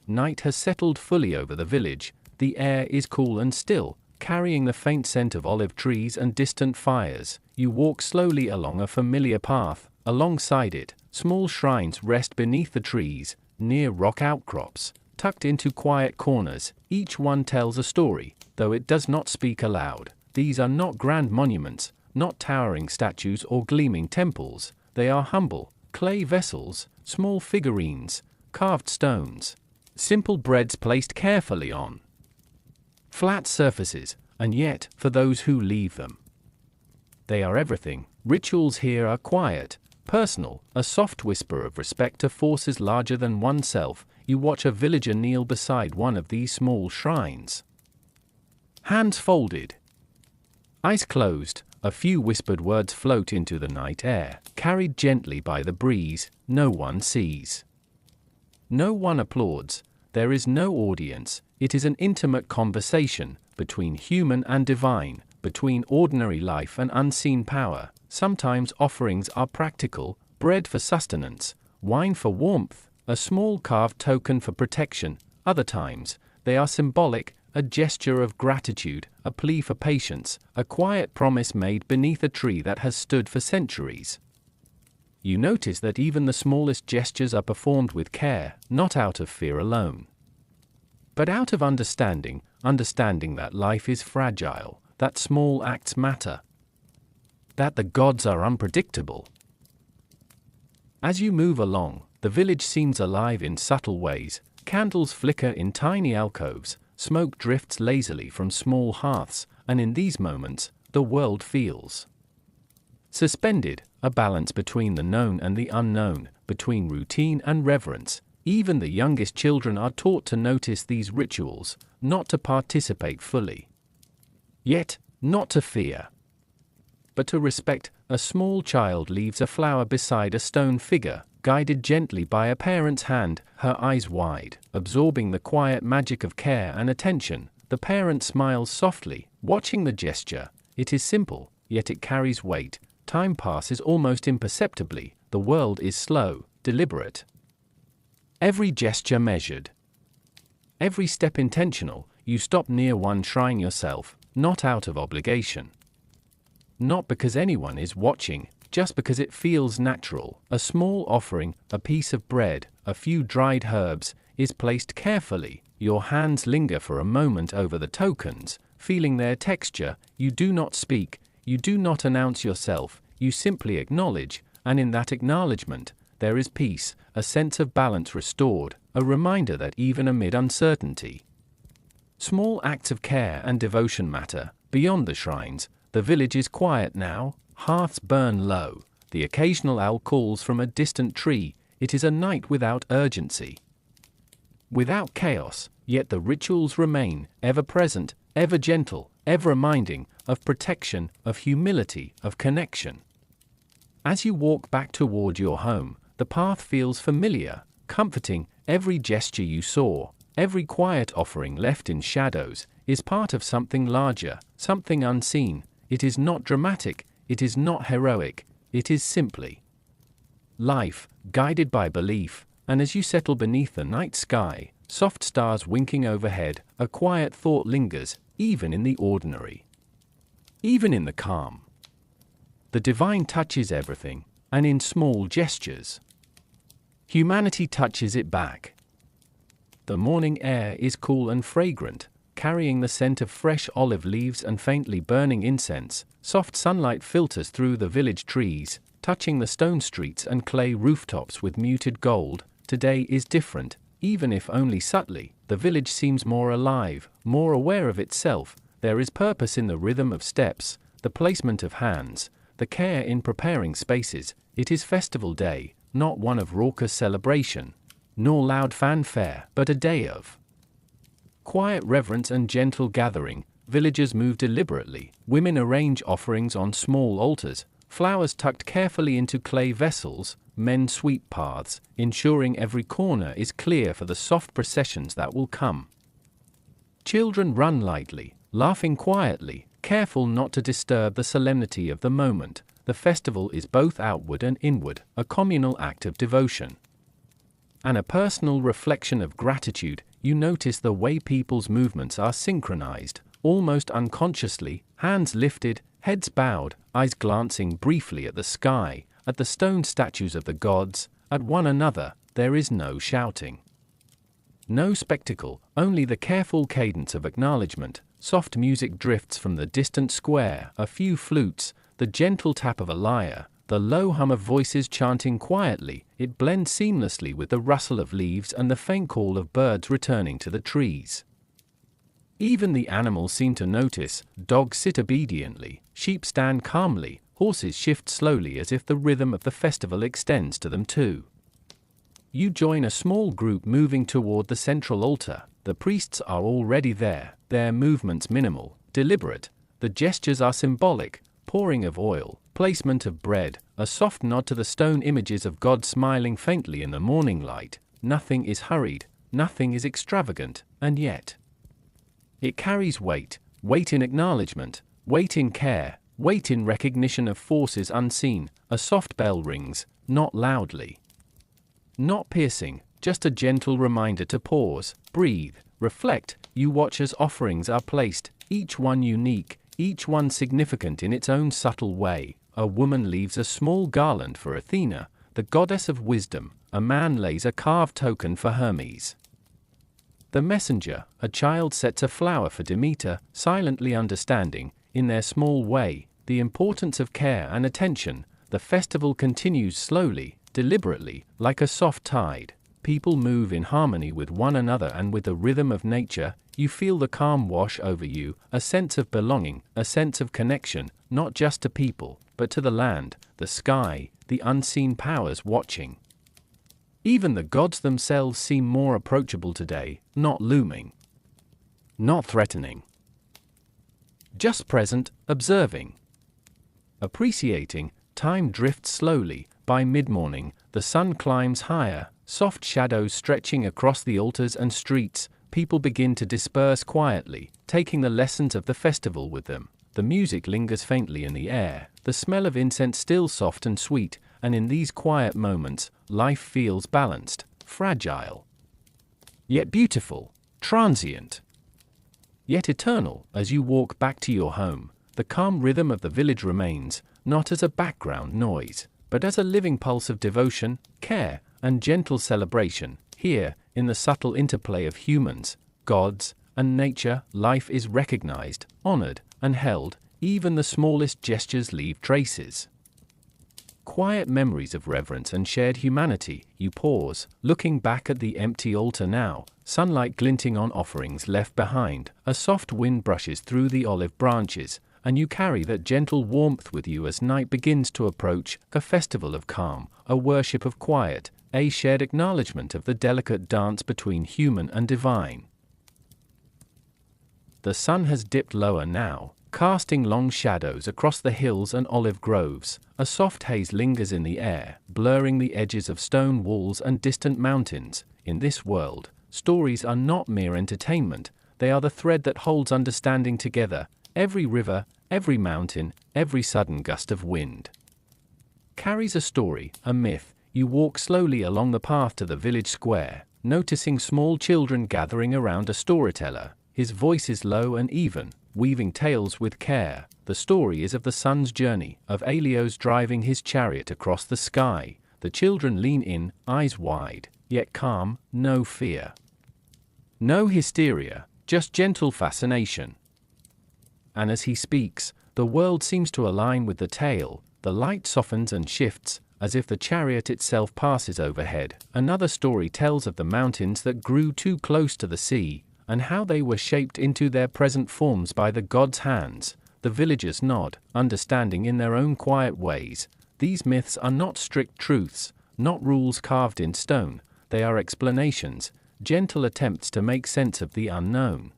Night has settled fully over the village. The air is cool and still, carrying the faint scent of olive trees and distant fires. You walk slowly along a familiar path. Alongside it, small shrines rest beneath the trees, near rock outcrops, tucked into quiet corners. Each one tells a story, though it does not speak aloud. These are not grand monuments, not towering statues or gleaming temples. They are humble, clay vessels, small figurines, carved stones, simple breads placed carefully on flat surfaces, and yet, for those who leave them, they are everything. Rituals here are quiet, personal, a soft whisper of respect to forces larger than oneself. You watch a villager kneel beside one of these small shrines. Hands folded, eyes closed, a few whispered words float into the night air, carried gently by the breeze. No one sees. No one applauds. There is no audience. It is an intimate conversation between human and divine, between ordinary life and unseen power. Sometimes offerings are practical, bread for sustenance, wine for warmth, a small carved token for protection. Other times, they are symbolic, a gesture of gratitude, a plea for patience, a quiet promise made beneath a tree that has stood for centuries. You notice that even the smallest gestures are performed with care, not out of fear alone, but out of understanding that life is fragile, that small acts matter, that the gods are unpredictable. As you move along, the village seems alive in subtle ways. Candles flicker in tiny alcoves, smoke drifts lazily from small hearths, and in these moments, the world feels suspended, a balance between the known and the unknown, between routine and reverence. Even the youngest children are taught to notice these rituals, not to participate fully, yet not to fear, but to respect. A small child leaves a flower beside a stone figure, guided gently by a parent's hand, her eyes wide, absorbing the quiet magic of care and attention. The parent smiles softly, watching the gesture. It is simple, yet it carries weight. Time passes almost imperceptibly. The world is slow, deliberate. Every gesture measured. Every step intentional. You stop near one shrine yourself, not out of obligation. Not because anyone is watching, just because it feels natural. A small offering, a piece of bread, a few dried herbs, is placed carefully. Your hands linger for a moment over the tokens, feeling their texture. You do not speak, you do not announce yourself, you simply acknowledge, and in that acknowledgement, there is peace, a sense of balance restored, a reminder that even amid uncertainty, small acts of care and devotion matter. Beyond the shrines, the village is quiet now. Hearths burn low. The occasional owl calls from a distant tree. It is a night without urgency, without chaos, yet the rituals remain, ever present, ever gentle, ever reminding of protection, of humility, of connection. As you walk back toward your home, the path feels familiar, comforting. Every gesture you saw, every quiet offering left in shadows, is part of something larger, something unseen. It is not dramatic, it is not heroic, it is simply life, guided by belief. And as you settle beneath the night sky, soft stars winking overhead, a quiet thought lingers, even in the ordinary, even in the calm. The divine touches everything, and in small gestures, humanity touches it back. The morning air is cool and fragrant, carrying the scent of fresh olive leaves and faintly burning incense. Soft sunlight filters through the village trees, touching the stone streets and clay rooftops with muted gold. Today is different, even if only subtly. The village seems more alive, more aware of itself. There is purpose in the rhythm of steps, the placement of hands, the care in preparing spaces. It is festival day, not one of raucous celebration, nor loud fanfare, but a day of quiet reverence and gentle gathering. Villagers move deliberately. Women arrange offerings on small altars, flowers tucked carefully into clay vessels. Men sweep paths, ensuring every corner is clear for the soft processions that will come. Children run lightly, laughing quietly, careful not to disturb the solemnity of the moment. The festival is both outward and inward, a communal act of devotion and a personal reflection of gratitude. You notice the way people's movements are synchronized, almost unconsciously, hands lifted, heads bowed, eyes glancing briefly at the sky, at the stone statues of the gods, at one another. There is no shouting, no spectacle, only the careful cadence of acknowledgement. Soft music drifts from the distant square, a few flutes, the gentle tap of a lyre, the low hum of voices chanting quietly. It blends seamlessly with the rustle of leaves and the faint call of birds returning to the trees. Even the animals seem to notice. Dogs sit obediently, sheep stand calmly, horses shift slowly as if the rhythm of the festival extends to them too. You join a small group moving toward the central altar. The priests are already there, their movements minimal, deliberate. The gestures are symbolic, pouring of oil, placement of bread, a soft nod to the stone images of God smiling faintly in the morning light. Nothing is hurried, nothing is extravagant, and yet it carries weight, weight in acknowledgement, weight in care, weight in recognition of forces unseen. A soft bell rings, not loudly, not piercing, just a gentle reminder to pause, breathe, reflect. You watch as offerings are placed, each one unique, each one significant in its own subtle way. A woman leaves a small garland for Athena, the goddess of wisdom. A man lays a carved token for Hermes, the messenger. A child sets a flower for Demeter, silently understanding, in their small way, the importance of care and attention. The festival continues slowly, deliberately, like a soft tide. People move in harmony with one another and with the rhythm of nature. You feel the calm wash over you, a sense of belonging, a sense of connection, not just to people, but to the land, the sky, the unseen powers watching. Even the gods themselves seem more approachable today, not looming, not threatening, just present, observing, appreciating. Time drifts slowly, By mid-morning, the sun climbs higher, soft shadows stretching across the altars and streets. People begin to disperse quietly, taking the lessons of the festival with them. The music lingers faintly in the air, the smell of incense still soft and sweet, and in these quiet moments, life feels balanced, fragile, yet beautiful, transient, yet eternal. As you walk back to your home, the calm rhythm of the village remains, not as a background noise, but as a living pulse of devotion, care, and gentle celebration. Here, in the subtle interplay of humans, gods, and nature, life is recognized, honored, and held. Even the smallest gestures leave traces. Quiet memories of reverence and shared humanity. You pause, looking back at the empty altar now, sunlight glinting on offerings left behind. A soft wind brushes through the olive branches, and you carry that gentle warmth with you as night begins to approach. A festival of calm, a worship of quiet, a shared acknowledgement of the delicate dance between human and divine. The sun has dipped lower now, casting long shadows across the hills and olive groves. A soft haze lingers in the air, blurring the edges of stone walls and distant mountains. In this world, stories are not mere entertainment, they are the thread that holds understanding together. Every river, every mountain, every sudden gust of wind carries a story, a myth. You walk slowly along the path to the village square, noticing small children gathering around a storyteller. His voice is low and even, weaving tales with care. The story is of the sun's journey, of Helios driving his chariot across the sky. The children lean in, eyes wide, yet calm, no fear, no hysteria, just gentle fascination. And as he speaks, the world seems to align with the tale. The light softens and shifts, as if the chariot itself passes overhead. Another story tells of the mountains that grew too close to the sea, and how they were shaped into their present forms by the gods' hands. The villagers nod, understanding in their own quiet ways. These myths are not strict truths, not rules carved in stone. They are explanations, gentle attempts to make sense of the unknown.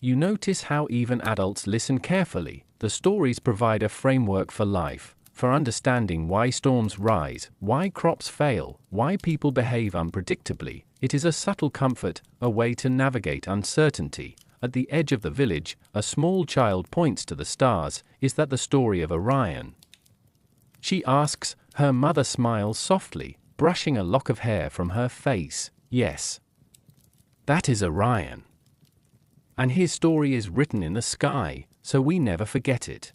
You notice how even adults listen carefully. The stories provide a framework for life, for understanding why storms rise, why crops fail, why people behave unpredictably. It is a subtle comfort, a way to navigate uncertainty. At the edge of the village, a small child points to the stars. Is that the story of Orion? She asks. Her mother smiles softly, brushing a lock of hair from her face. Yes, that is Orion. And his story is written in the sky, so we never forget it.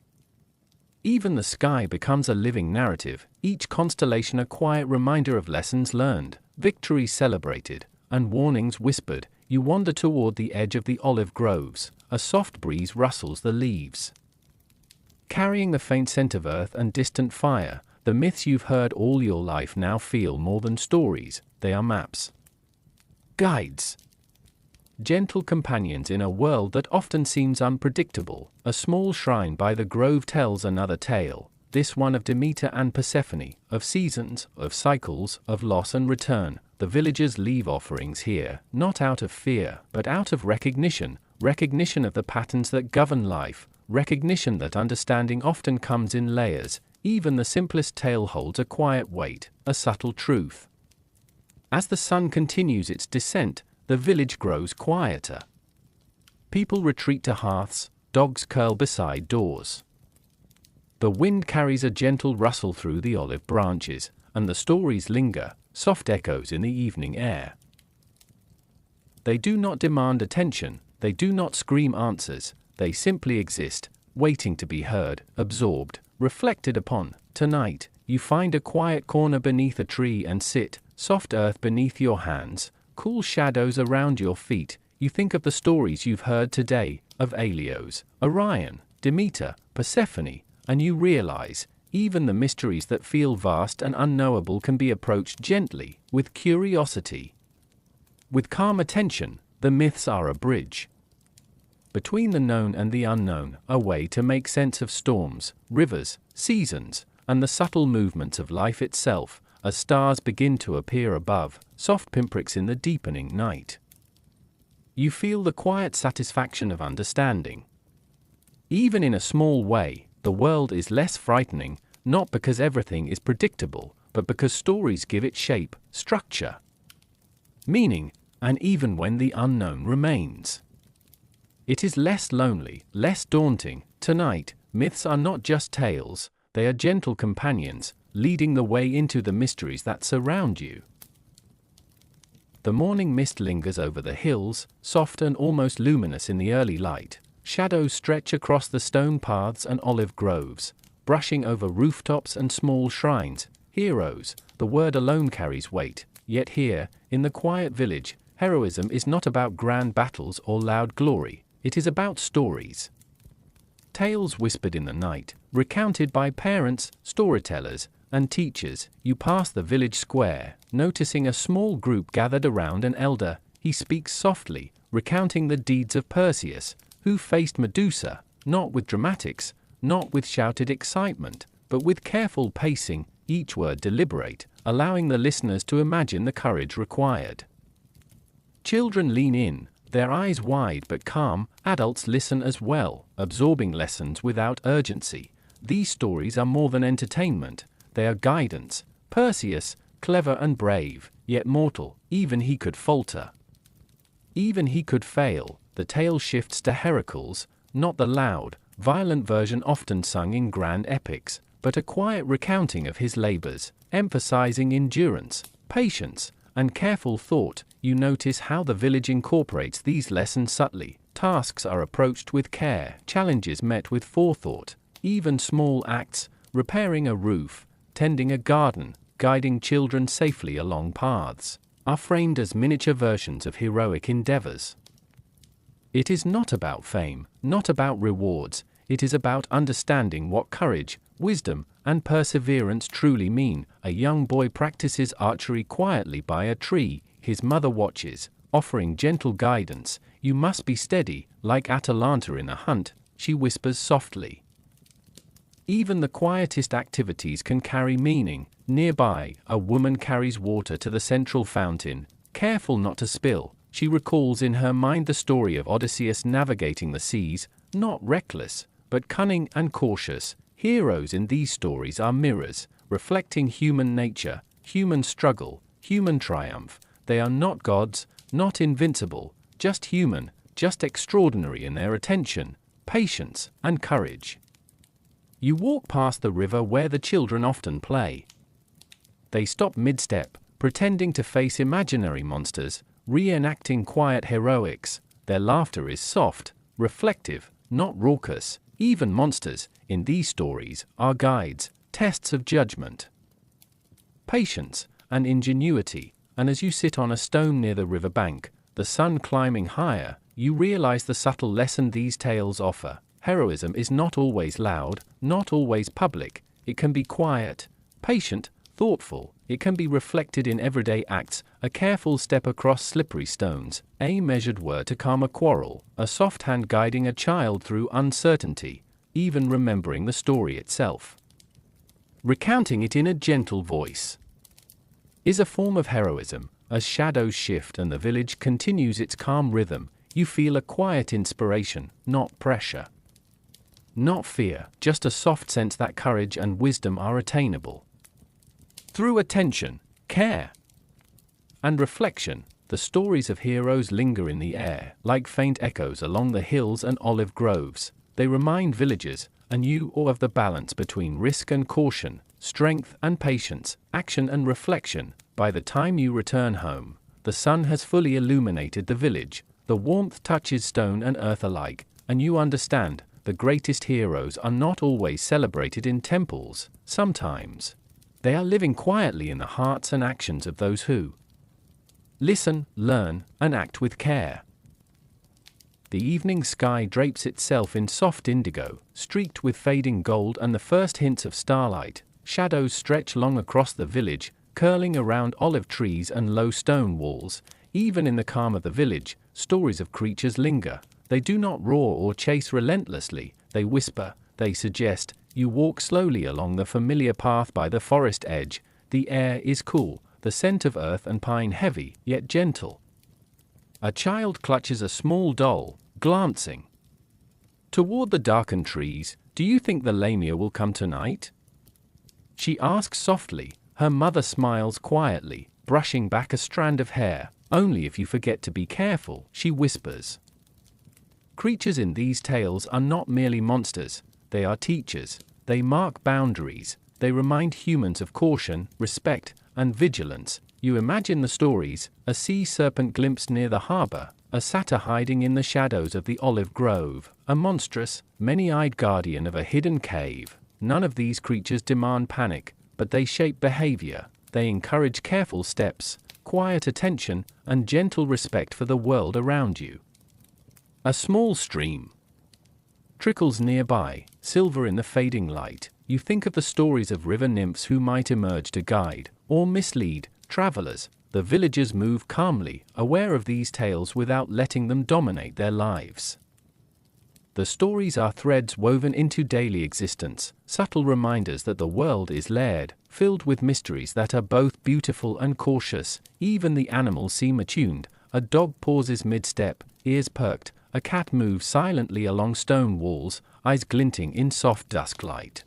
Even the sky becomes a living narrative, each constellation a quiet reminder of lessons learned, victories celebrated, and warnings whispered. You wander toward the edge of the olive groves. A soft breeze rustles the leaves, carrying the faint scent of earth and distant fire. The myths you've heard all your life now feel more than stories. They are maps, guides, gentle companions in a world that often seems unpredictable. A small shrine by the grove tells another tale, this one of Demeter and Persephone, of seasons, of cycles, of loss and return. The villagers leave offerings here, not out of fear, but out of recognition of the patterns that govern life, recognition that understanding often comes in layers. Even the simplest tale holds a quiet weight, a subtle truth. As the sun continues its descent, the village grows quieter. People retreat to hearths, dogs curl beside doors. The wind carries a gentle rustle through the olive branches, and the stories linger, soft echoes in the evening air. They do not demand attention, they do not scream answers, they simply exist, waiting to be heard, absorbed, reflected upon. Tonight, you find a quiet corner beneath a tree and sit, soft earth beneath your hands, cool shadows around your feet. You think of the stories you've heard today, of Helios, Orion, Demeter, Persephone, and you realize, even the mysteries that feel vast and unknowable can be approached gently, with curiosity. With calm attention, the myths are a bridge between the known and the unknown, a way to make sense of storms, rivers, seasons, and the subtle movements of life itself. As stars begin to appear above, soft pinpricks in the deepening night, you feel the quiet satisfaction of understanding. Even in a small way, the world is less frightening, not because everything is predictable, but because stories give it shape, structure, meaning, and even when the unknown remains. It is less lonely, less daunting. Tonight, myths are not just tales, they are gentle companions, leading the way into the mysteries that surround you. The morning mist lingers over the hills, soft and almost luminous in the early light. Shadows stretch across the stone paths and olive groves, brushing over rooftops and small shrines. Heroes, the word alone carries weight, yet here, in the quiet village, heroism is not about grand battles or loud glory, it is about stories. Tales whispered in the night, recounted by parents, storytellers, and teachers. You pass the village square, noticing a small group gathered around an elder. He speaks softly, recounting the deeds of Perseus, who faced Medusa, not with dramatics, not with shouted excitement, but with careful pacing, each word deliberate, allowing the listeners to imagine the courage required. Children lean in, their eyes wide but calm. Adults listen as well, absorbing lessons without urgency. These stories are more than entertainment, they are guidance. Perseus, clever and brave, yet mortal, even he could falter. Even he could fail. The tale shifts to Heracles, not the loud, violent version often sung in grand epics, but a quiet recounting of his labors, emphasizing endurance, patience, and careful thought. You notice how the village incorporates these lessons subtly. Tasks are approached with care, challenges met with forethought. Even small acts, repairing a roof, tending a garden, guiding children safely along paths, are framed as miniature versions of heroic endeavors. It is not about fame, not about rewards, it is about understanding what courage, wisdom, and perseverance truly mean. A young boy practices archery quietly by a tree. His mother watches, offering gentle guidance. You must be steady, like Atalanta in a hunt, she whispers softly. Even the quietest activities can carry meaning. Nearby, a woman carries water to the central fountain, careful not to spill. She recalls in her mind the story of Odysseus navigating the seas, not reckless, but cunning and cautious. Heroes in these stories are mirrors, reflecting human nature, human struggle, human triumph. They are not gods, not invincible, just human, just extraordinary in their attention, patience, and courage. You walk past the river where the children often play. They stop mid-step, pretending to face imaginary monsters, reenacting quiet heroics. Their laughter is soft, reflective, not raucous. Even monsters, in these stories, are guides, tests of judgment, patience, and ingenuity. And as you sit on a stone near the river bank, the sun climbing higher, you realize the subtle lesson these tales offer. Heroism is not always loud, not always public. It can be quiet, patient, thoughtful. It can be reflected in everyday acts, a careful step across slippery stones, a measured word to calm a quarrel, a soft hand guiding a child through uncertainty, even remembering the story itself, recounting it in a gentle voice, is a form of heroism. As shadows shift and the village continues its calm rhythm, you feel a quiet inspiration, not pressure, not fear, just a soft sense that courage and wisdom are attainable. Through attention, care, and reflection, the stories of heroes linger in the air, like faint echoes along the hills and olive groves. They remind villagers, and you, of the balance between risk and caution, strength and patience, action and reflection. By the time you return home, the sun has fully illuminated the village. The warmth touches stone and earth alike, and you understand, the greatest heroes are not always celebrated in temples. Sometimes they are living quietly in the hearts and actions of those who listen, learn, and act with care. The evening sky drapes itself in soft indigo, streaked with fading gold and the first hints of starlight. Shadows stretch long across the village, curling around olive trees and low stone walls. Even in the calm of the village, stories of creatures linger. They do not roar or chase relentlessly, they whisper, they suggest. You walk slowly along the familiar path by the forest edge. The air is cool, the scent of earth and pine heavy, yet gentle. A child clutches a small doll, glancing toward the darkened trees. Do you think the lamia will come tonight? She asks softly. Her mother smiles quietly, brushing back a strand of hair. Only if you forget to be careful, she whispers. Creatures in these tales are not merely monsters, they are teachers. They mark boundaries, they remind humans of caution, respect, and vigilance. You imagine the stories: a sea serpent glimpsed near the harbor, a satyr hiding in the shadows of the olive grove, a monstrous, many-eyed guardian of a hidden cave. None of these creatures demand panic, but they shape behavior. They encourage careful steps, quiet attention, and gentle respect for the world around you. A small stream trickles nearby, silver in the fading light. You think of the stories of river nymphs who might emerge to guide or mislead travelers. The villagers move calmly, aware of these tales without letting them dominate their lives. The stories are threads woven into daily existence, subtle reminders that the world is layered, filled with mysteries that are both beautiful and cautious. Even the animals seem attuned. A dog pauses mid-step, ears perked. A cat moves silently along stone walls, eyes glinting in soft dusk light.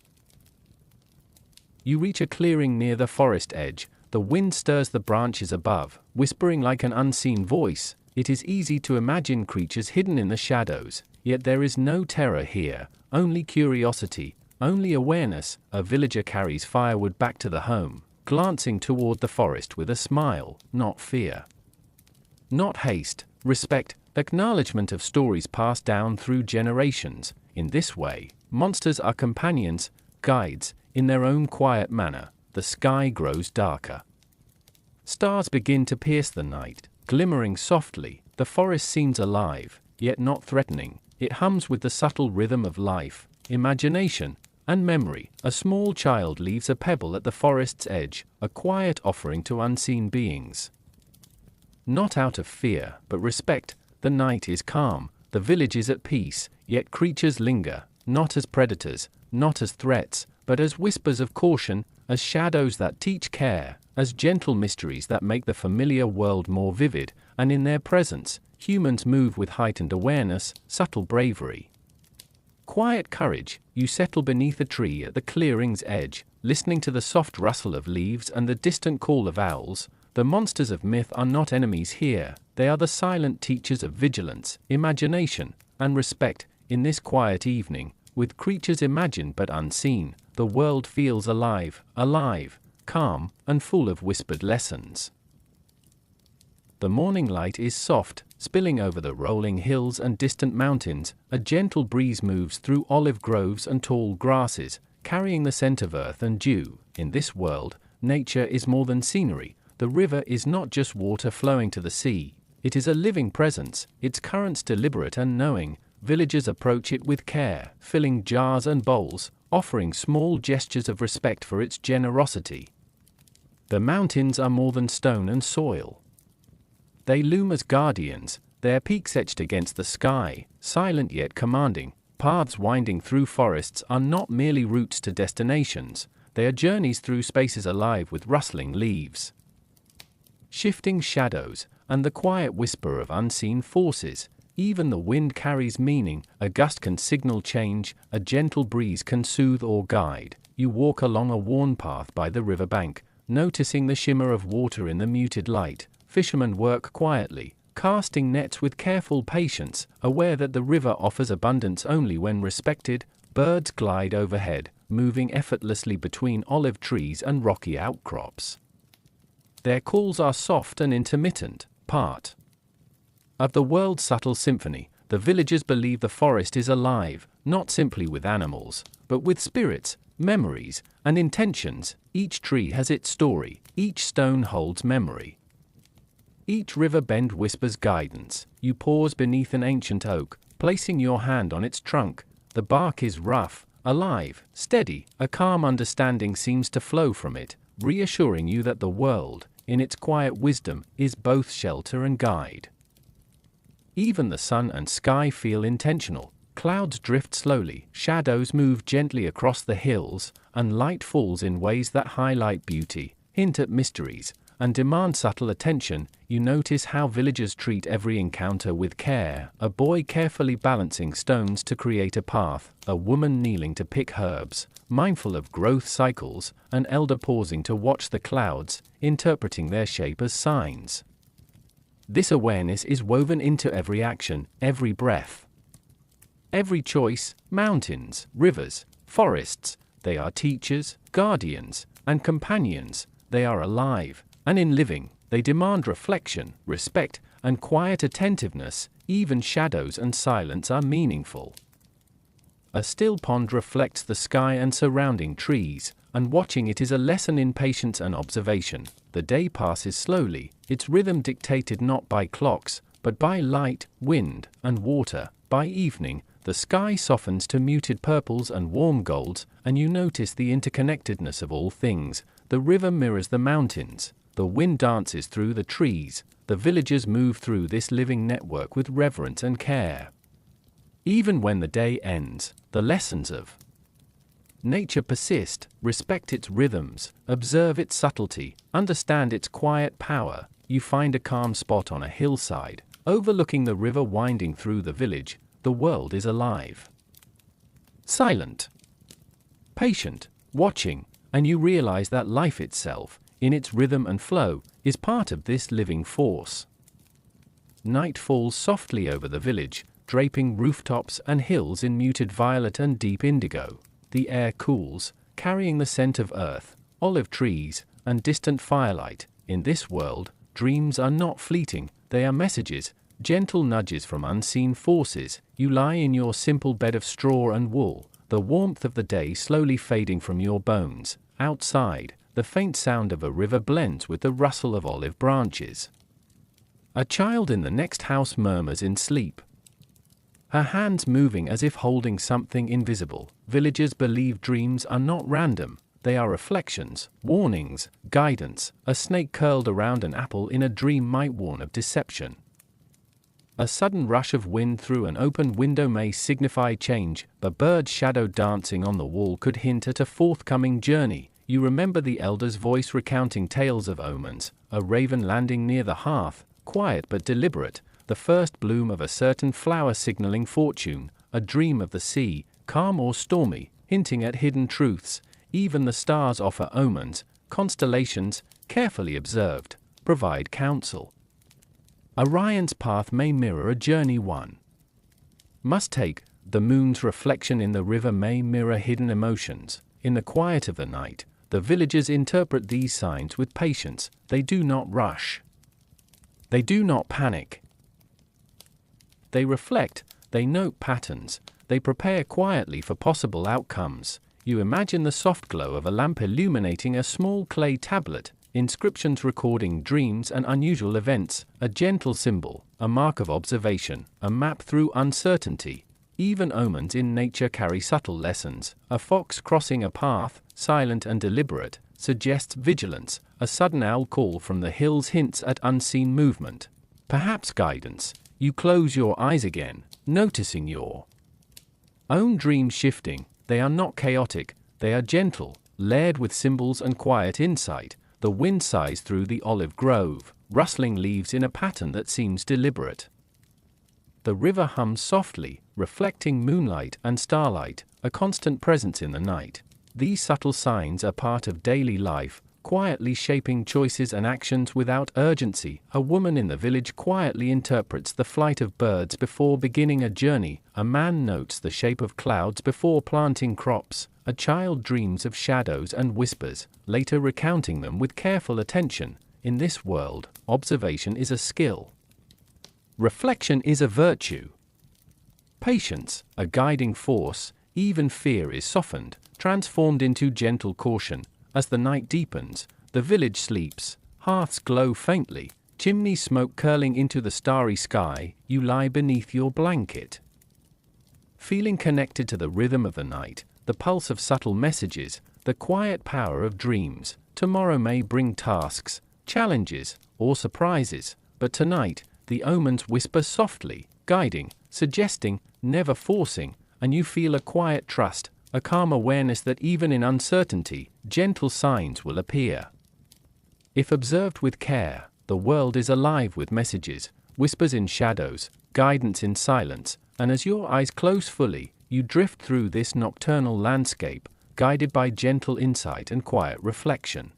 You reach a clearing near the forest edge. The wind stirs the branches above, whispering like an unseen voice. It is easy to imagine creatures hidden in the shadows, yet there is no terror here, only curiosity, only awareness. A villager carries firewood back to the home, glancing toward the forest with a smile, not fear. Not haste, respect, acknowledgement of stories passed down through generations. In this way, monsters are companions, guides, in their own quiet manner. The sky grows darker. Stars begin to pierce the night, glimmering softly. The forest seems alive, yet not threatening. It hums with the subtle rhythm of life, imagination, and memory. A small child leaves a pebble at the forest's edge, a quiet offering to unseen beings. Not out of fear, but respect. The night is calm, the village is at peace, yet creatures linger, not as predators, not as threats, but as whispers of caution, as shadows that teach care, as gentle mysteries that make the familiar world more vivid. And in their presence, humans move with heightened awareness, subtle bravery. Quiet courage. You settle beneath a tree at the clearing's edge, listening to the soft rustle of leaves and the distant call of owls. The monsters of myth are not enemies here, they are the silent teachers of vigilance, imagination, and respect. In this quiet evening, with creatures imagined but unseen, the world feels alive, calm, and full of whispered lessons. The morning light is soft, spilling over the rolling hills and distant mountains. A gentle breeze moves through olive groves and tall grasses, carrying the scent of earth and dew. In this world, nature is more than scenery. The river is not just water flowing to the sea. It is a living presence, its currents deliberate and knowing. Villagers approach it with care, filling jars and bowls, offering small gestures of respect for its generosity. The mountains are more than stone and soil. They loom as guardians, their peaks etched against the sky, silent yet commanding. Paths winding through forests are not merely routes to destinations, they are journeys through spaces alive with rustling leaves, shifting shadows, and the quiet whisper of unseen forces. Even the wind carries meaning. A gust can signal change, a gentle breeze can soothe or guide. You walk along a worn path by the riverbank, noticing the shimmer of water in the muted light. Fishermen work quietly, casting nets with careful patience, aware that the river offers abundance only when respected. Birds glide overhead, moving effortlessly between olive trees and rocky outcrops. Their calls are soft and intermittent, part of the world's subtle symphony. The villagers believe the forest is alive, not simply with animals, but with spirits, memories, and intentions. Each tree has its story, each stone holds memory. Each river bend whispers guidance. You pause beneath an ancient oak, placing your hand on its trunk. The bark is rough, alive, steady. A calm understanding seems to flow from it, reassuring you that the world, in its quiet wisdom, is both shelter and guide. Even the sun and sky feel intentional. Clouds drift slowly, shadows move gently across the hills, and light falls in ways that highlight beauty, hint at mysteries, and demand subtle attention. You notice how villagers treat every encounter with care. A boy carefully balancing stones to create a path, a woman kneeling to pick herbs, mindful of growth cycles, an elder pausing to watch the clouds, interpreting their shape as signs. This awareness is woven into every action, every breath. Every choice, mountains, rivers, forests, they are teachers, guardians, and companions. They are alive, and in living, they demand reflection, respect, and quiet attentiveness. Even shadows and silence are meaningful. A still pond reflects the sky and surrounding trees, and watching it is a lesson in patience and observation. The day passes slowly, its rhythm dictated not by clocks, but by light, wind, and water. By evening, the sky softens to muted purples and warm golds, and you notice the interconnectedness of all things. The river mirrors the mountains, the wind dances through the trees, the villagers move through this living network with reverence and care. Even when the day ends, the lessons of nature persist. Respect its rhythms, observe its subtlety, understand its quiet power. You find a calm spot on a hillside, overlooking the river winding through the village. The world is alive, silent, patient, watching, and you realize that life itself, in its rhythm and flow, is part of this living force. Night falls softly over the village, draping rooftops and hills in muted violet and deep indigo. The air cools, carrying the scent of earth, olive trees, and distant firelight. In this world, dreams are not fleeting, they are messages, gentle nudges from unseen forces. You lie in your simple bed of straw and wool, the warmth of the day slowly fading from your bones. Outside, the faint sound of a river blends with the rustle of olive branches. A child in the next house murmurs in sleep, her hands moving as if holding something invisible. Villagers believe dreams are not random, they are reflections, warnings, guidance. A snake curled around an apple in a dream might warn of deception. A sudden rush of wind through an open window may signify change. A bird's shadow dancing on the wall could hint at a forthcoming journey. You remember the elder's voice recounting tales of omens, a raven landing near the hearth, quiet but deliberate, the first bloom of a certain flower signaling fortune, a dream of the sea, calm or stormy, hinting at hidden truths. Even the stars offer omens, constellations, carefully observed, provide counsel. Orion's path may mirror a journey one must take. The moon's reflection in the river may mirror hidden emotions. In the quiet of the night, the villagers interpret these signs with patience. They do not rush. They do not panic. They reflect, they note patterns, they prepare quietly for possible outcomes. You imagine the soft glow of a lamp illuminating a small clay tablet, inscriptions recording dreams and unusual events, a gentle symbol, a mark of observation, a map through uncertainty. Even omens in nature carry subtle lessons. A fox crossing a path, silent and deliberate, suggests vigilance. A sudden owl call from the hills hints at unseen movement, perhaps guidance. You close your eyes again, noticing your own dreams shifting. They are not chaotic, they are gentle, layered with symbols and quiet insight. The wind sighs through the olive grove, rustling leaves in a pattern that seems deliberate. The river hums softly, reflecting moonlight and starlight, a constant presence in the night. These subtle signs are part of daily life, quietly shaping choices and actions without urgency. A woman in the village quietly interprets the flight of birds before beginning a journey. A man notes the shape of clouds before planting crops. A child dreams of shadows and whispers, later recounting them with careful attention. In this world, observation is a skill. Reflection is a virtue. Patience, a guiding force. Even fear is softened, transformed into gentle caution. As the night deepens, the village sleeps, hearths glow faintly, chimney smoke curling into the starry sky. You lie beneath your blanket, feeling connected to the rhythm of the night, the pulse of subtle messages, the quiet power of dreams. Tomorrow may bring tasks, challenges, or surprises, but tonight, the omens whisper softly, guiding, suggesting, never forcing, and you feel a quiet trust, a calm awareness that even in uncertainty, gentle signs will appear. If observed with care, the world is alive with messages, whispers in shadows, guidance in silence, and as your eyes close fully, you drift through this nocturnal landscape, guided by gentle insight and quiet reflection.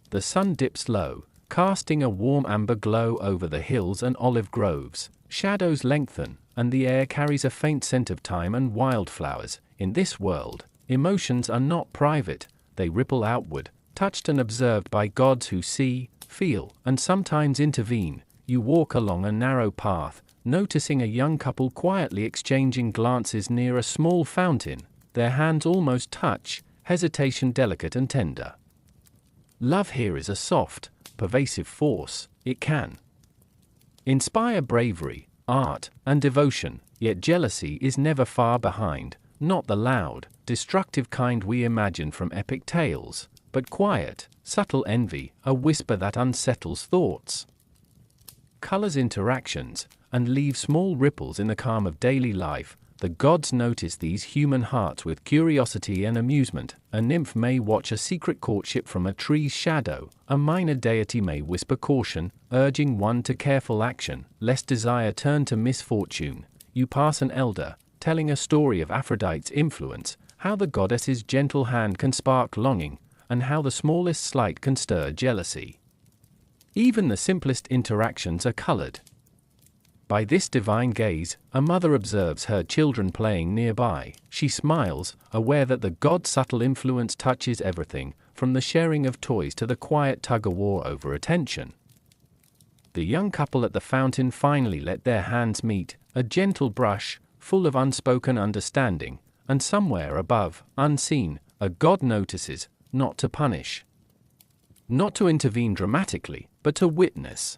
The sun dips low, casting a warm amber glow over the hills and olive groves. Shadows lengthen, and the air carries a faint scent of thyme and wildflowers. In this world, emotions are not private, they ripple outward, touched and observed by gods who see, feel, and sometimes intervene. You walk along a narrow path, noticing a young couple quietly exchanging glances near a small fountain. Their hands almost touch, hesitation delicate and tender. Love here is a soft, pervasive force. It can inspire bravery, art, and devotion, yet jealousy is never far behind, not the loud, destructive kind we imagine from epic tales, but quiet, subtle envy, a whisper that unsettles thoughts, colors interactions, and leaves small ripples in the calm of daily life. The gods notice these human hearts with curiosity and amusement. A nymph may watch a secret courtship from a tree's shadow. A minor deity may whisper caution, urging one to careful action, lest desire turn to misfortune. You pass an elder, telling a story of Aphrodite's influence, how the goddess's gentle hand can spark longing, and how the smallest slight can stir jealousy. Even the simplest interactions are colored by this divine gaze. A mother observes her children playing nearby. She smiles, aware that the god's subtle influence touches everything, from the sharing of toys to the quiet tug-of-war over attention. The young couple at the fountain finally let their hands meet, a gentle brush, full of unspoken understanding, and somewhere above, unseen, a god notices, not to punish, not to intervene dramatically, but to witness.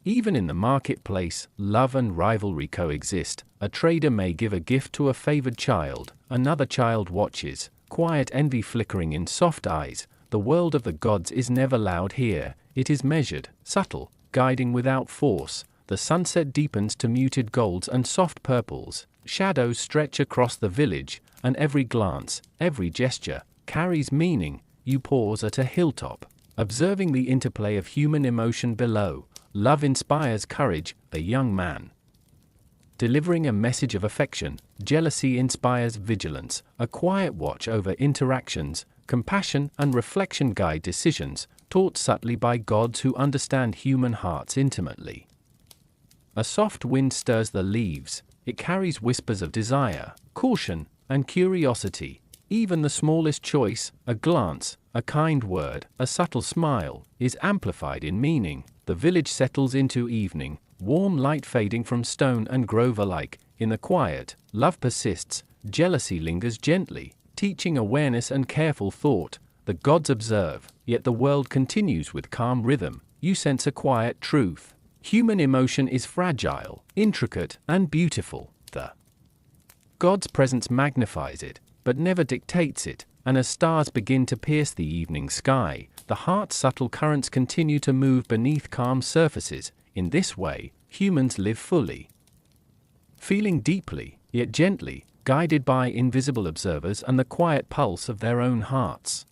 Even in the marketplace, love and rivalry coexist. A trader may give a gift to a favored child, another child watches, quiet envy flickering in soft eyes. The world of the gods is never loud here, it is measured, subtle, guiding without force. The sunset deepens to muted golds and soft purples. Shadows stretch across the village, and every glance, every gesture, carries meaning. You pause at a hilltop, observing the interplay of human emotion below. Love inspires courage, a young man delivering a message of affection. Jealousy inspires vigilance, a quiet watch over interactions. Compassion and reflection guide decisions, taught subtly by gods who understand human hearts intimately. A soft wind stirs the leaves. It carries whispers of desire, caution, and curiosity. Even the smallest choice, a glance, a kind word, a subtle smile, is amplified in meaning. The village settles into evening, warm light fading from stone and grove alike. In the quiet, love persists, jealousy lingers gently, teaching awareness and careful thought. The gods observe, yet the world continues with calm rhythm. You sense a quiet truth. Human emotion is fragile, intricate, and beautiful. The God's presence magnifies it, but never dictates it, and as stars begin to pierce the evening sky, the heart's subtle currents continue to move beneath calm surfaces. In this way, humans live fully, feeling deeply, yet gently, guided by invisible observers and the quiet pulse of their own hearts.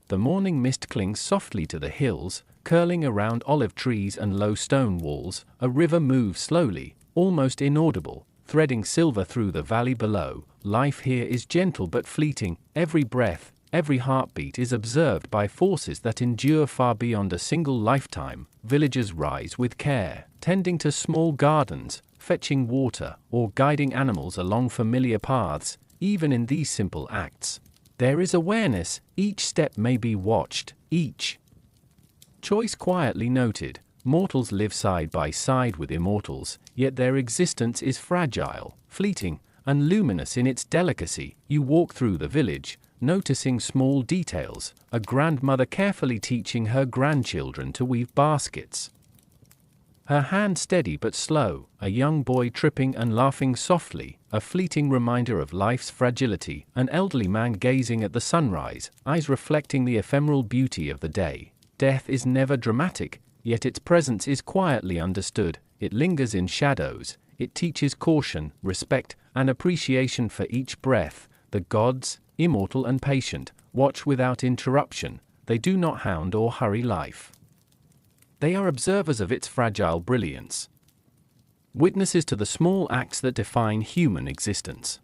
The morning mist clings softly to the hills, curling around olive trees and low stone walls. A river moves slowly, almost inaudible, threading silver through the valley below. Life here is gentle but fleeting. Every breath, every heartbeat is observed by forces that endure far beyond a single lifetime. Villagers rise with care, tending to small gardens, fetching water, or guiding animals along familiar paths. Even in these simple acts, there is awareness. Each step may be watched, each choice quietly noted. Mortals live side by side with immortals, yet their existence is fragile, fleeting, and luminous in its delicacy. You walk through the village, noticing small details, a grandmother carefully teaching her grandchildren to weave baskets, her hand steady but slow, a young boy tripping and laughing softly, a fleeting reminder of life's fragility, an elderly man gazing at the sunrise, eyes reflecting the ephemeral beauty of the day. Death is never dramatic, yet its presence is quietly understood. It lingers in shadows. It teaches caution, respect, and appreciation for each breath. The gods, immortal and patient, watch without interruption. They do not hound or hurry life. They are observers of its fragile brilliance. witnesses to the small acts that define human existence.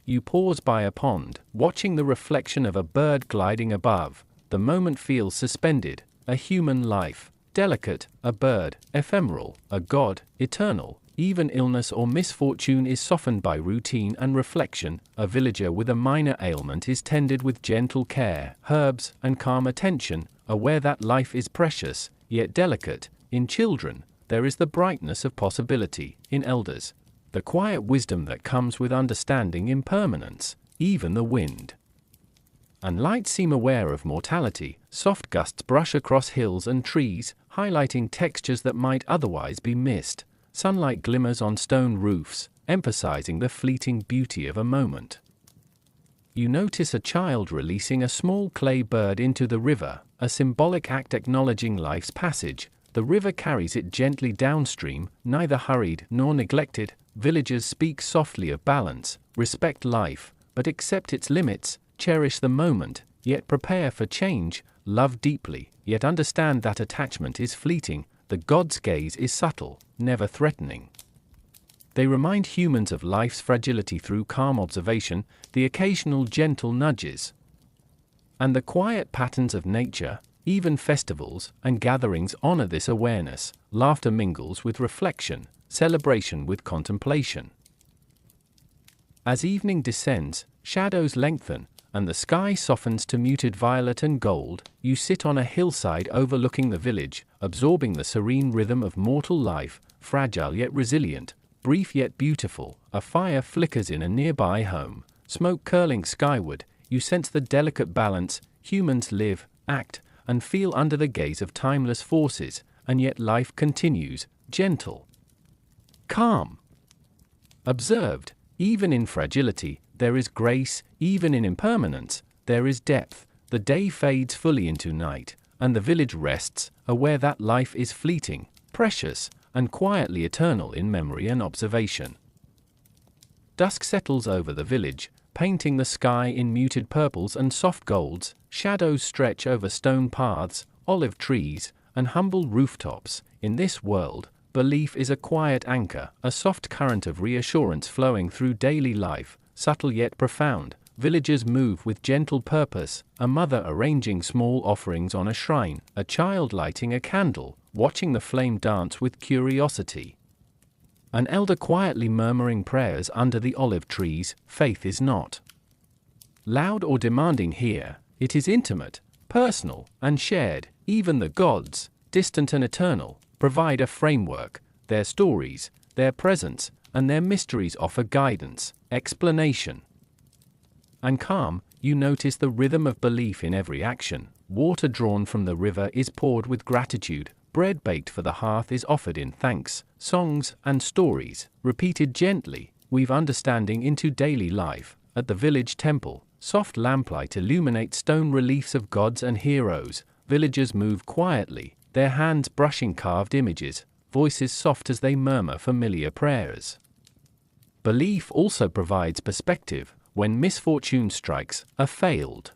You pause by a pond, watching the reflection of a bird gliding above. The moment feels suspended, a human life, delicate, a bird, ephemeral, a god, eternal. Even illness or misfortune is softened by routine and reflection. A villager with a minor ailment is tended with gentle care, herbs, and calm attention, aware that life is precious, yet delicate. In children, there is the brightness of possibility. In elders, the quiet wisdom that comes with understanding impermanence. Even the wind and light seem aware of mortality. Soft gusts brush across hills and trees, highlighting textures that might otherwise be missed. Sunlight glimmers on stone roofs, emphasizing the fleeting beauty of a moment. You notice a child releasing a small clay bird into the river, a symbolic act acknowledging life's passage. The river carries it gently downstream, neither hurried nor neglected. Villagers speak softly of balance, respect life, but accept its limits, cherish the moment, yet prepare for change, love deeply, yet understand that attachment is fleeting. The god's gaze is subtle, never threatening. They remind humans of life's fragility through calm observation, the occasional gentle nudges, and the quiet patterns of nature. Even festivals and gatherings honor this awareness. Laughter mingles with reflection, celebration with contemplation. As evening descends, shadows lengthen, and the sky softens to muted violet and gold. You sit on a hillside overlooking the village, absorbing the serene rhythm of mortal life, fragile yet resilient, brief yet beautiful. A fire flickers in a nearby home, smoke curling skyward. You sense the delicate balance. Humans live, act, and feel under the gaze of timeless forces, and yet life continues, gentle, calm, observed. Even in fragility, there is grace. Even in impermanence, there is depth. The day fades fully into night, and the village rests, aware that life is fleeting, precious, and quietly eternal in memory and observation. Dusk settles over the village, painting the sky in muted purples and soft golds. Shadows stretch over stone paths, olive trees, and humble rooftops. In this world, belief is a quiet anchor, a soft current of reassurance flowing through daily life, subtle yet profound. Villagers move with gentle purpose, a mother arranging small offerings on a shrine, a child lighting a candle, watching the flame dance with curiosity. An elder quietly murmuring prayers under the olive trees. Faith is not loud or demanding here, it is intimate, personal, and shared. Even the gods, distant and eternal, provide a framework. Their stories, their presence, and their mysteries offer guidance, explanation, and calm. You notice the rhythm of belief in every action. Water drawn from the river is poured with gratitude. Bread baked for the hearth is offered in thanks. Songs and stories, repeated gently, weave understanding into daily life. At the village temple, soft lamplight illuminates stone reliefs of gods and heroes. Villagers move quietly, their hands brushing carved images, voices soft as they murmur familiar prayers. Belief also provides perspective. When misfortune strikes, a failed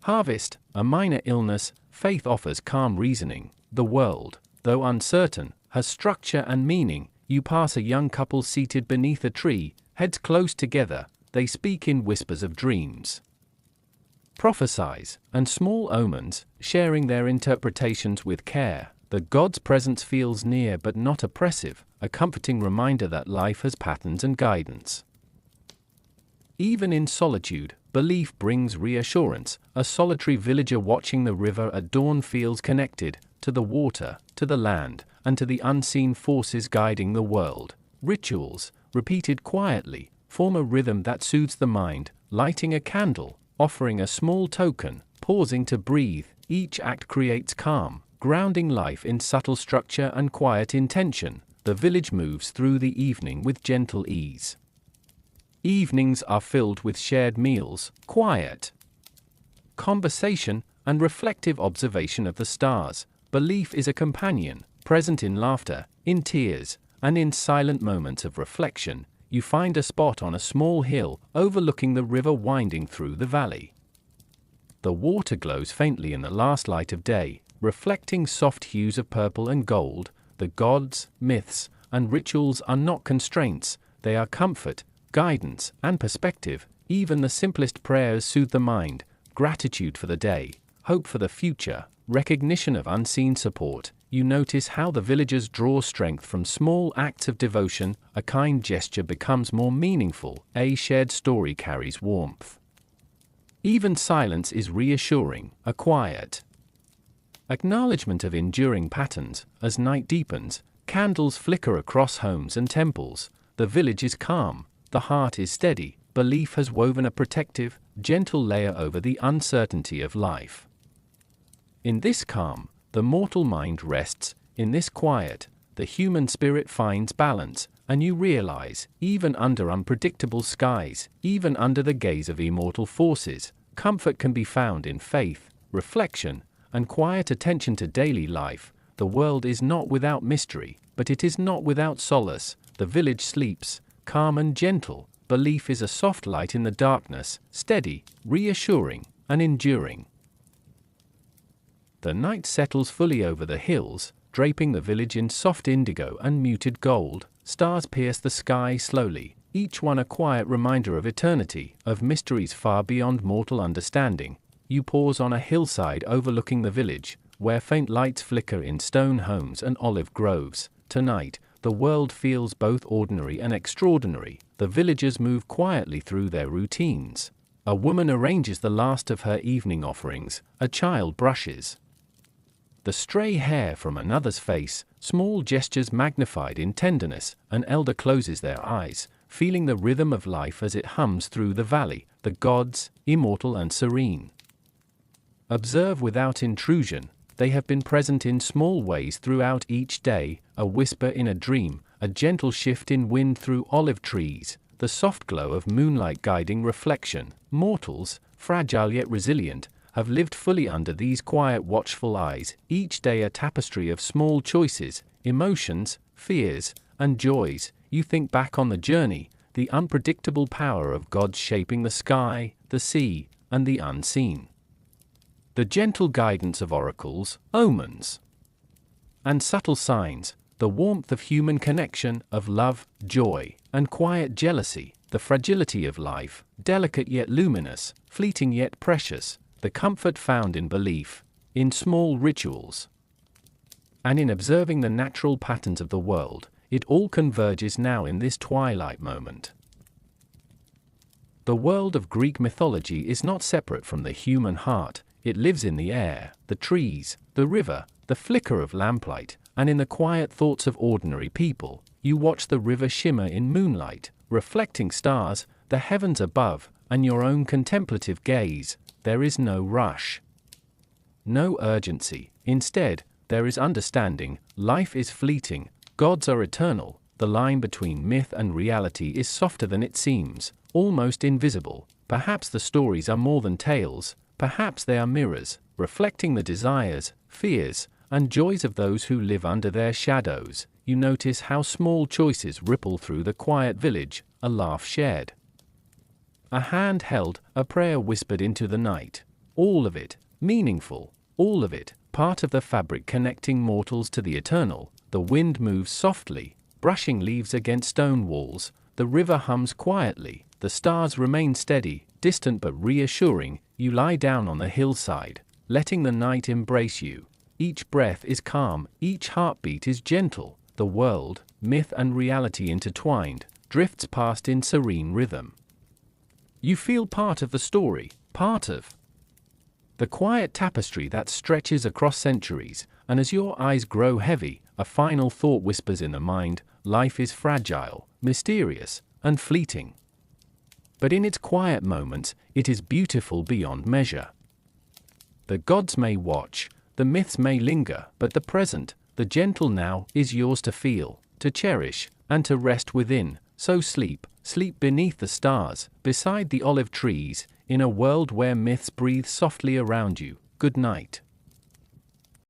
harvest, a minor illness, faith offers calm reasoning. The world, though uncertain, has structure and meaning. You pass a young couple seated beneath a tree, heads close together. They speak in whispers of dreams, prophesies, and small omens, sharing their interpretations with care. The god's presence feels near but not oppressive, a comforting reminder that life has patterns and guidance. Even in solitude, belief brings reassurance. A solitary villager watching the river at dawn feels connected to the water, to the land, and to the unseen forces guiding the world. Rituals, repeated quietly, form a rhythm that soothes the mind. Lighting a candle, offering a small token, pausing to breathe. Each act creates calm, grounding life in subtle structure and quiet intention. The village moves through the evening with gentle ease. Evenings are filled with shared meals, quiet conversation, and reflective observation of the stars. Belief is a companion, present in laughter, in tears, and in silent moments of reflection. You find a spot on a small hill, overlooking the river winding through the valley. The water glows faintly in the last light of day, reflecting soft hues of purple and gold. The gods, myths, and rituals are not constraints, they are comfort, guidance, and perspective. Even the simplest prayers soothe the mind: gratitude for the day, hope for the future, recognition of unseen support. You notice how the villagers draw strength from small acts of devotion. A kind gesture becomes more meaningful, a shared story carries warmth. Even silence is reassuring, a quiet acknowledgement of enduring patterns. As night deepens, candles flicker across homes and temples. The village is calm, the heart is steady. Belief has woven a protective, gentle layer over the uncertainty of life. In this calm, the mortal mind rests. In this quiet, the human spirit finds balance, and you realize, even under unpredictable skies, even under the gaze of immortal forces, comfort can be found in faith, reflection, and quiet attention to daily life. The world is not without mystery, but it is not without solace. The village sleeps, calm and gentle. Belief is a soft light in the darkness, steady, reassuring, and enduring. The night settles fully over the hills, draping the village in soft indigo and muted gold. Stars pierce the sky slowly, each one a quiet reminder of eternity, of mysteries far beyond mortal understanding. You pause on a hillside overlooking the village, where faint lights flicker in stone homes and olive groves. Tonight, the world feels both ordinary and extraordinary. The villagers move quietly through their routines. A woman arranges the last of her evening offerings. A child brushes the stray hair from another's face, small gestures magnified in tenderness. An elder closes their eyes, feeling the rhythm of life as it hums through the valley. The gods, immortal and serene, observe without intrusion. They have been present in small ways throughout each day: a whisper in a dream, a gentle shift in wind through olive trees, the soft glow of moonlight guiding reflection. Mortals, fragile yet resilient, have lived fully under these quiet, watchful eyes. Each day a tapestry of small choices, emotions, fears, and joys. You think back on the journey, the unpredictable power of gods shaping the sky, the sea, and the unseen. The gentle guidance of oracles, omens, and subtle signs, the warmth of human connection, of love, joy, and quiet jealousy, the fragility of life, delicate yet luminous, fleeting yet precious, the comfort found in belief, in small rituals, and in observing the natural patterns of the world. It all converges now in this twilight moment. The world of Greek mythology is not separate from the human heart. It lives in the air, the trees, the river, the flicker of lamplight, and in the quiet thoughts of ordinary people. You watch the river shimmer in moonlight, reflecting stars, the heavens above, and your own contemplative gaze. There is no rush, no urgency. Instead, there is understanding. Life is fleeting, gods are eternal. The line between myth and reality is softer than it seems, almost invisible. Perhaps the stories are more than tales. Perhaps they are mirrors, reflecting the desires, fears, and joys of those who live under their shadows. You notice how small choices ripple through the quiet village: a laugh shared, a hand held, a prayer whispered into the night. All of it meaningful, all of it part of the fabric connecting mortals to the eternal. The wind moves softly, brushing leaves against stone walls. The river hums quietly. The stars remain steady, distant but reassuring. You lie down on the hillside, letting the night embrace you. Each breath is calm, each heartbeat is gentle. The world, myth and reality intertwined, drifts past in serene rhythm. You feel part of the story, part of the quiet tapestry that stretches across centuries. And as your eyes grow heavy, a final thought whispers in the mind: life is fragile, mysterious, and fleeting. But in its quiet moments, it is beautiful beyond measure. The gods may watch, the myths may linger, but the present, the gentle now, is yours to feel, to cherish, and to rest within. So sleep, sleep beneath the stars, beside the olive trees, in a world where myths breathe softly around you. Good night.